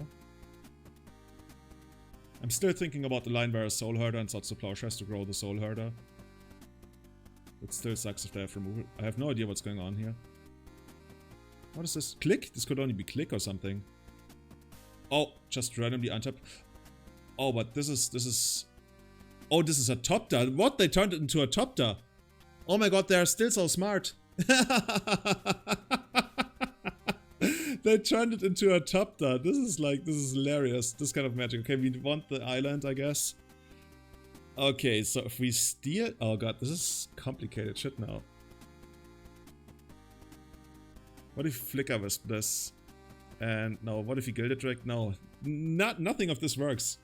I'm still thinking about the line where a Soul Herder and Swords to Plowshares to grow the Soul Herder. It still sucks if they have removal. I have no idea what's going on here. What is this? Click? This could only be click or something. Oh, just randomly untap. Oh, but this is... Oh, this is a Topter. What? They turned it into a Topter. Oh my god, they're still so smart. They turned it into a Topter. This is hilarious. This kind of magic. Okay, we want the island, I guess. Okay, so if we steal... Oh god, this is complicated shit now. What if Flicker Wisp this? And no, what if he Gilded Drake? No. Nothing of this works.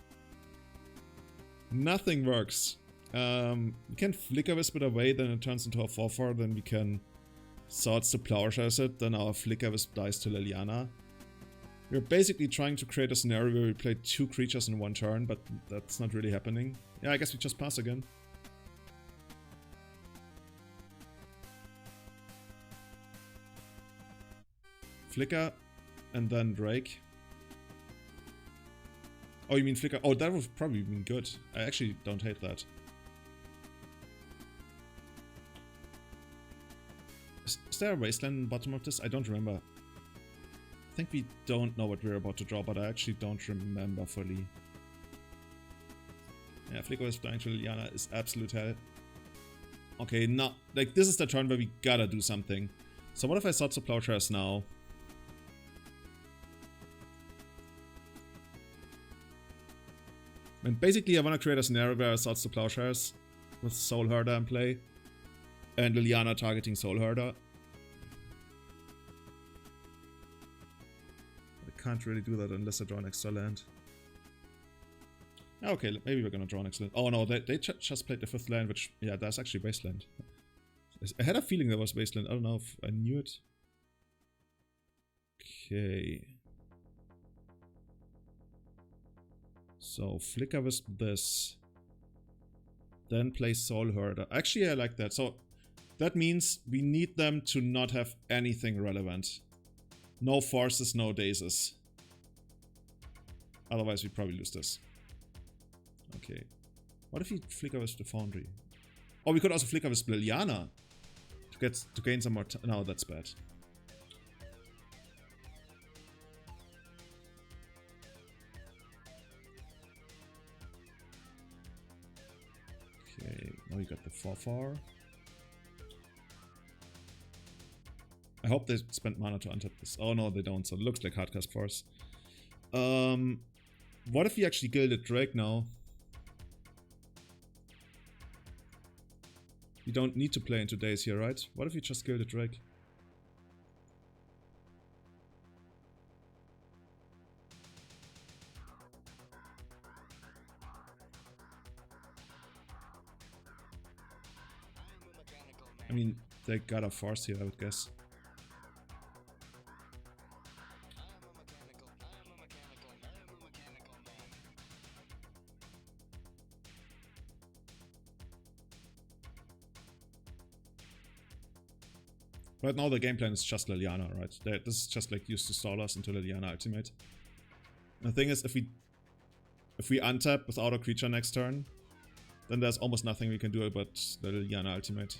Nothing works. We can Flicker Wisp it away, then it turns into a 4-4, then we can Swords to Plowshares it, then our Flicker Wisp dies to Liliana. We're basically trying to create a scenario where we play 2 creatures in 1 turn, but that's not really happening. Yeah, I guess we just pass again. Flicker, and then Drake. Oh, you mean Flicker? Oh, that would probably been good. I actually don't hate that. Is there a wasteland in the bottom of this? I don't remember. I think we don't know what we're about to draw, but I actually don't remember fully. Yeah, Flicker is dying to Liliana is absolute hell. Okay, now, like, this is the turn where we gotta do something. So what if I Swords to Plowshares now? And basically I want to create a scenario where I Swords to Plowshares with Soul Herder in play. And Liliana targeting Soul Herder. I can't really do that unless I draw an extra land. Okay, maybe we're gonna draw an extra land. Oh no, they just played the 5th land, which, yeah, that's actually Wasteland. I had a feeling there was Wasteland, I don't know if I knew it. Okay. So, Flicker Wisp this. Then play Soul Herder. Actually, I like that. So, that means we need them to not have anything relevant. No forces, no dazes. Otherwise, we probably lose this. Okay. What if we flicker with the Foundry? Oh, we could also flicker with Liliana to gain some more. No, that's bad. Okay, now we got the 4/4. I hope they spend mana to untap this. Oh no, they don't, so it looks like Hardcast Force. What if we actually gilded Drake now? You don't need to play into days here, right? What if you just gilded Drake? I mean, they got a force here, I would guess. Right now the game plan is just Liliana, right? This is just like used to stall us into Liliana ultimate. The thing is, if we untap without a creature next turn, then there's almost nothing we can do about the Liliana ultimate.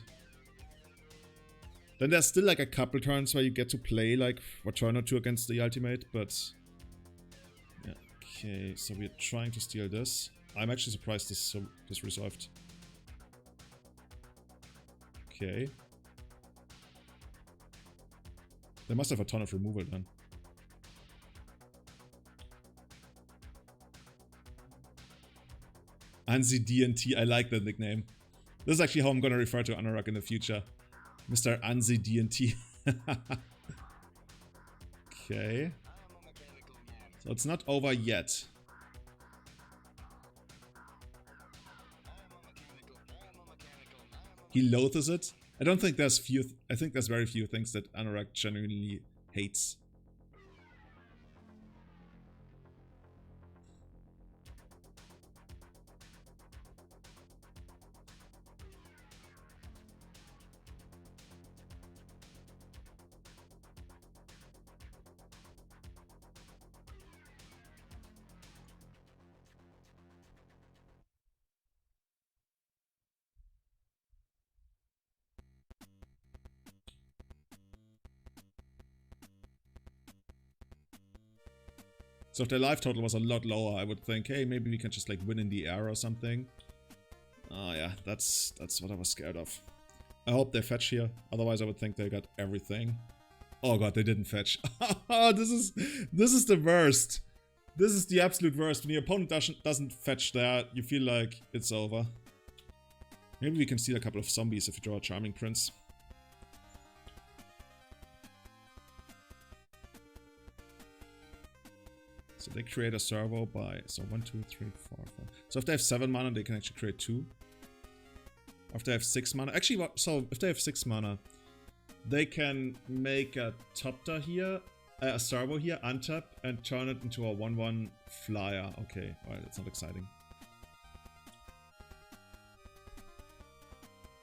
Then there's still like a couple turns where you get to play like a turn or two against the ultimate, but yeah. Okay, so we're trying to steal this. I'm actually surprised this resolved. Okay. They must have a ton of removal then. Anzi DNT, I like that nickname. This is actually how I'm gonna refer to Anorak in the future. Mr. Anzi DNT. Okay. So it's not over yet. He loathes it. I don't think there's I think there's very few things that Anorak genuinely hates. So if their life total was a lot lower, I would think, hey, maybe we can just like win in the air or something. Oh yeah, that's what I was scared of. I hope they fetch here. Otherwise, I would think they got everything. Oh god, they didn't fetch. This is the worst. This is the absolute worst. When the opponent doesn't fetch there, you feel like it's over. Maybe we can steal a couple of zombies if we draw a Charming Prince. So they create a servo by, so 1, 2, 3, 4, 5. So if they have 7 mana, they can actually create 2. If they have 6 mana, actually, so if they have 6 mana, they can make a Topter here, a servo here, untap, and turn it into a 1/1 flyer. Okay, well, that's not exciting.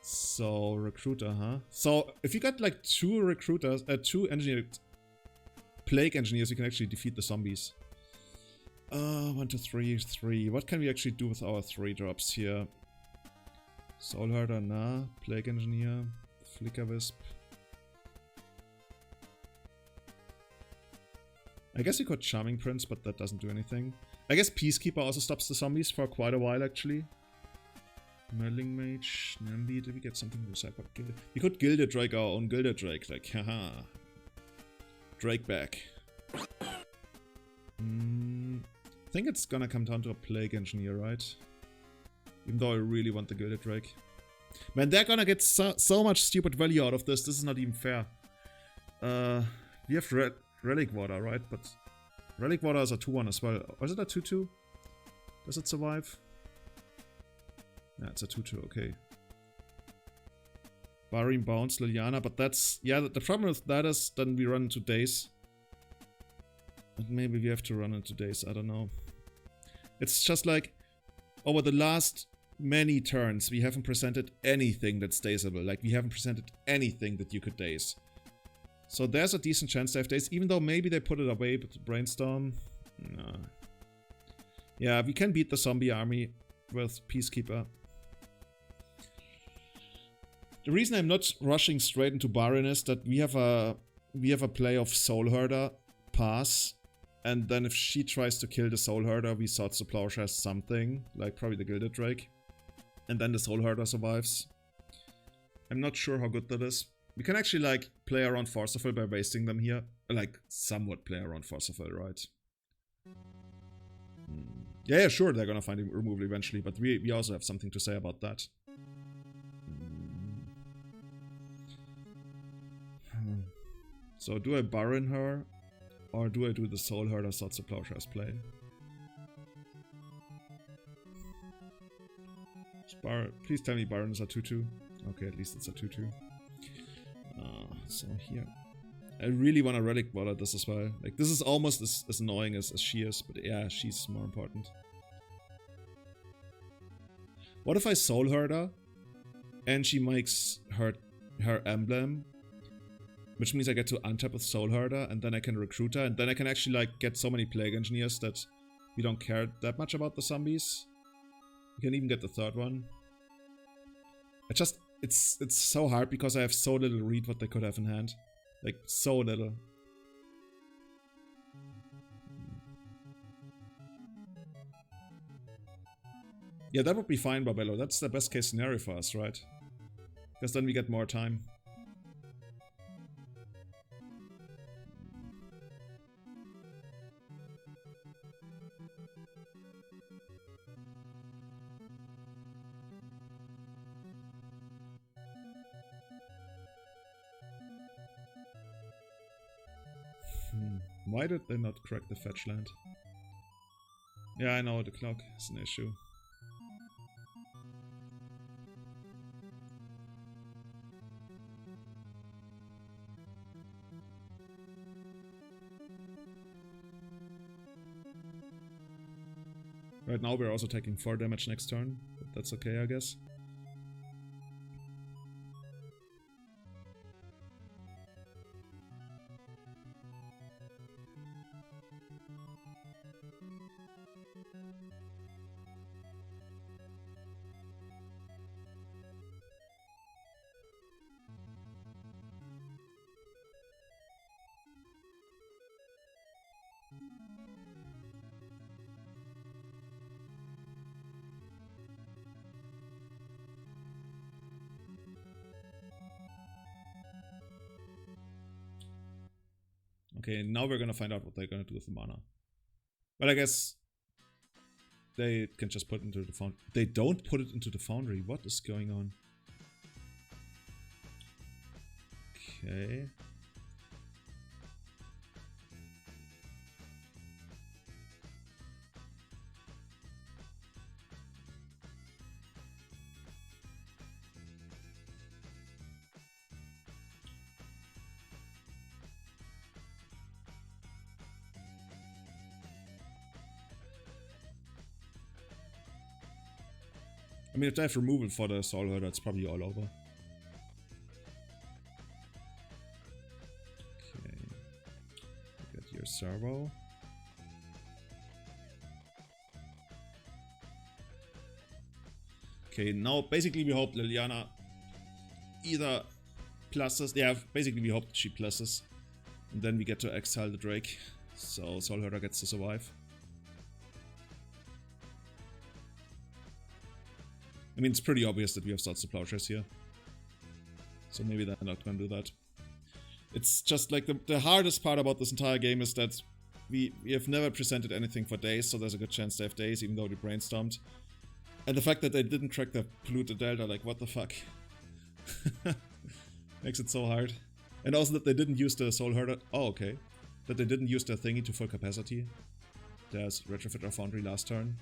So recruiter, huh? So if you got like 2 recruiters, 2 engineered plague engineers, you can actually defeat the zombies. 1, 2, 3, 3. What can we actually do with our 3 drops here? Soul Herder, nah. Plague Engineer. Flicker Wisp. I guess we could Charming Prince, but that doesn't do anything. I guess Peacekeeper also stops the zombies for quite a while, actually. Meddling Mage. Nambi, did we get something to decide what Gilded? We could Gilded Drake, our own Gilded Drake. Like, haha. Drake back. I think it's gonna come down to a Plague Engineer, right? Even though I really want the Gilded Drake. Man, they're gonna get so much stupid value out of this. This is not even fair. We have Relic Water, right? But Relic Water is a 2/1 as well. Or is it a 2/2? Does it survive? Yeah, it's a 2/2, okay. Barring Bounce, Liliana, but that's... Yeah, the problem with that is then we run into days. And maybe we have to run into days, I don't know. It's just like, over the last many turns, we haven't presented anything that's dazeable. Like, we haven't presented anything that you could daze. So there's a decent chance to have daze, even though maybe they put it away, but Brainstorm... Nah. Yeah, we can beat the zombie army with Peacekeeper. The reason I'm not rushing straight into Baron is that we have a play of Soul Herder pass, and then if she tries to kill the Soul Herder, we Swords to Plowshares something, like probably the Gilded Drake, and then the Soul Herder survives. I'm not sure how good that is. We can actually like play around Forceful by wasting them here, like somewhat play around Forceful, right? Yeah, sure, they're gonna find removal eventually, but we also have something to say about that. So do I Baron her, or do I do the Soul Herder Swords to Plowshares play? Please tell me Baron is a 2-2. Okay, at least it's a 2-2. So here. I really want to Relic Wallet this as well. Like, this is almost as annoying as she is, but yeah, she's more important. What if I Soul Herder, and she makes her emblem, which means I get to untap with Soul Herder, and then I can recruit her, and then I can actually like get so many Plague Engineers that we don't care that much about the zombies. We can even get the third one. It's so hard because I have so little read what they could have in hand. Like, so little. Yeah, that would be fine, Barbello. That's the best case scenario for us, right? Because then we get more time. Why did they not correct the fetch land? Yeah, I know, the clock is an issue. Right now we're also taking 4 damage next turn, but that's okay, I guess. Okay, now we're gonna find out what they're gonna do with the mana. But I guess they can just put it into the foundry. They don't put it into the foundry. What is going on? Okay. I mean, if they have removal for the Soul Herder, it's probably all over. Okay. Get your servo. Okay, now basically we hope Liliana either pluses. Yeah, basically we hope she pluses. And then we get to exile the Drake. So Soul Herder gets to survive. I mean, it's pretty obvious that we have Swords to Plowshares here. So maybe they're not gonna do that. It's just like the hardest part about this entire game is that we have never presented anything for days, so there's a good chance they have days, even though we brainstormed. And the fact that they didn't track the polluted delta, like, what the fuck? Makes it so hard. And also that they didn't use the Soul Herder. Oh, okay. That they didn't use their thingy to full capacity. There's Retrofit or Foundry last turn.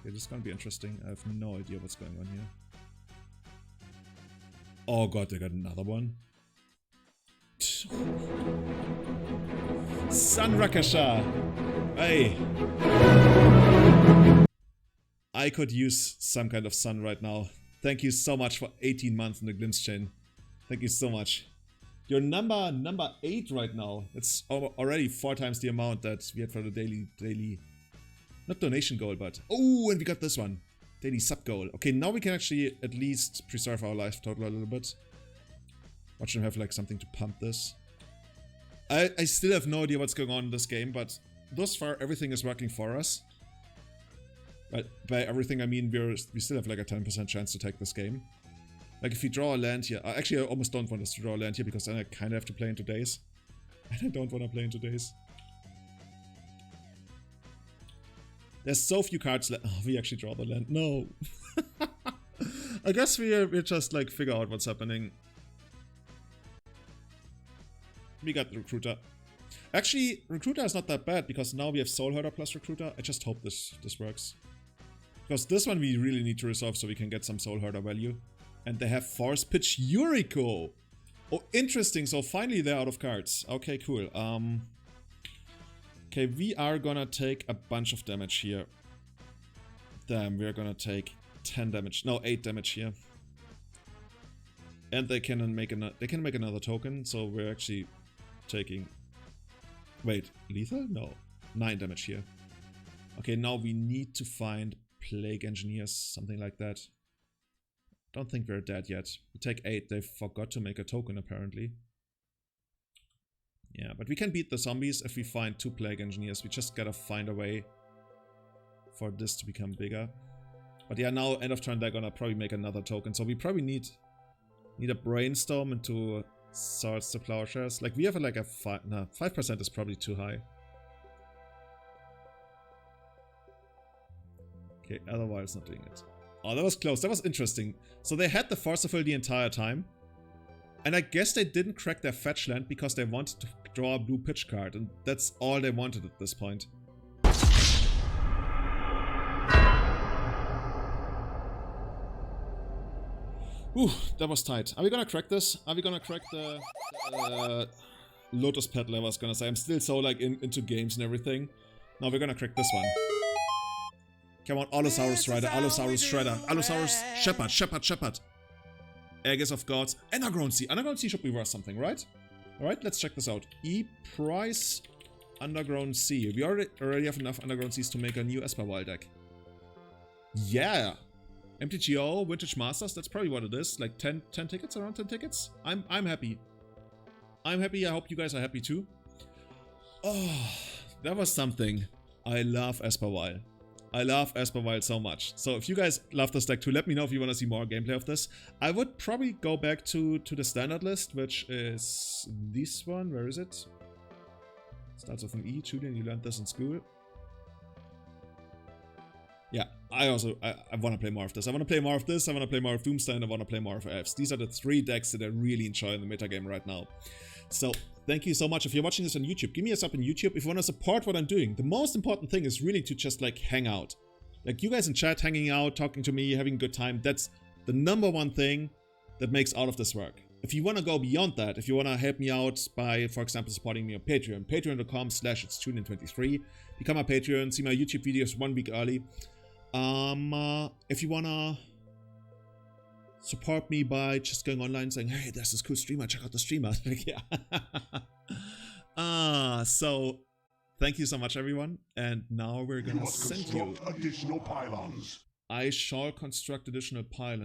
Okay, this is gonna be interesting. I have no idea what's going on here. Oh god, they got another one. Sun Rakasha! Hey! I could use some kind of sun right now. Thank you so much for 18 months in the Glimpse chain. Thank you so much. You're number 8 right now. It's already 4 times the amount that we had for the daily Not donation goal, but... Oh, and we got this one. Daily sub goal. Okay, now we can actually at least preserve our life total a little bit. Watch them have like something to pump this. I still have no idea what's going on in this game, but thus far everything is working for us. But by everything I mean we still have like a 10% chance to take this game. Like if we draw a land here, actually I almost don't want us to draw a land here because then I kind of have to play in 2 days. And I don't want to play in 2 days. There's so few cards left. Oh, we actually draw the land. No. I guess we just like figure out what's happening. We got the Recruiter. Actually, Recruiter is not that bad because now we have Soul Herder plus Recruiter. I just hope this works. Because this one we really need to resolve so we can get some Soul Herder value. And they have Force Pitch Yuriko. Oh, interesting. So finally they're out of cards. Okay, cool. Okay, we are gonna take a bunch of damage here. Damn, we are gonna take 10 damage. No, 8 damage here. And they can make another token, so we're actually taking... Wait, lethal? No. 9 damage here. Okay, now we need to find Plague Engineers, something like that. Don't think we're dead yet. We take 8. They forgot to make a token, apparently. Yeah, but we can beat the zombies if we find 2 Plague Engineers. We just gotta find a way for this to become bigger. But yeah, now end of turn they're gonna probably make another token. So we probably need a Brainstorm into Swords to Plowshares. Like we have like a 5% is probably too high. Okay, otherwise not doing it. Oh, that was close. That was interesting. So they had the Forcible the entire time. And I guess they didn't crack their fetch land because they wanted to draw a blue pitch card. And that's all they wanted at this point. Ooh, that was tight. Are we gonna crack this? Are we gonna crack the Lotus Petal, I was gonna say. I'm still so like into games and everything. Now we're gonna crack this one. Come on, Allosaurus Rider, Allosaurus Shredder, Allosaurus Shepherd. Aegis of Gods, Underground Sea. Underground Sea should be worth something, right? Alright, let's check this out. E-Price Underground Sea. We already have enough Underground Seas to make a new Esper Vial deck. Yeah! MTGO, Vintage Masters, that's probably what it is. Like 10 tickets, around 10 tickets? I'm happy. I'm happy, I hope you guys are happy too. Oh, that was something. I love Esper Vial. I love Esper Vial so much. So if you guys love this deck too, let me know if you want to see more gameplay of this. I would probably go back to the standard list, which is this one. Where is it? Starts with an E. Julian, you learned this in school. Yeah, I want to play more of this. I want to play more of this, I want to play more of Doomsday, and I want to play more of Elves. These are the 3 decks that I really enjoy in the metagame right now. So, thank you so much. If you're watching this on YouTube, give me a sub on YouTube. If you want to support what I'm doing, the most important thing is really to just like hang out. Like you guys in chat hanging out, talking to me, having a good time. That's the #1 thing that makes all of this work. If you want to go beyond that, if you want to help me out by, for example, supporting me on Patreon, patreon.com/itsjulian23. Become a Patreon, see my YouTube videos 1 week early. If you want to support me by just going online and saying, hey, there's this cool streamer, check out the streamer. Like, yeah. So thank you so much, everyone. And now we're gonna send you. Additional pylons. I shall construct additional pylons.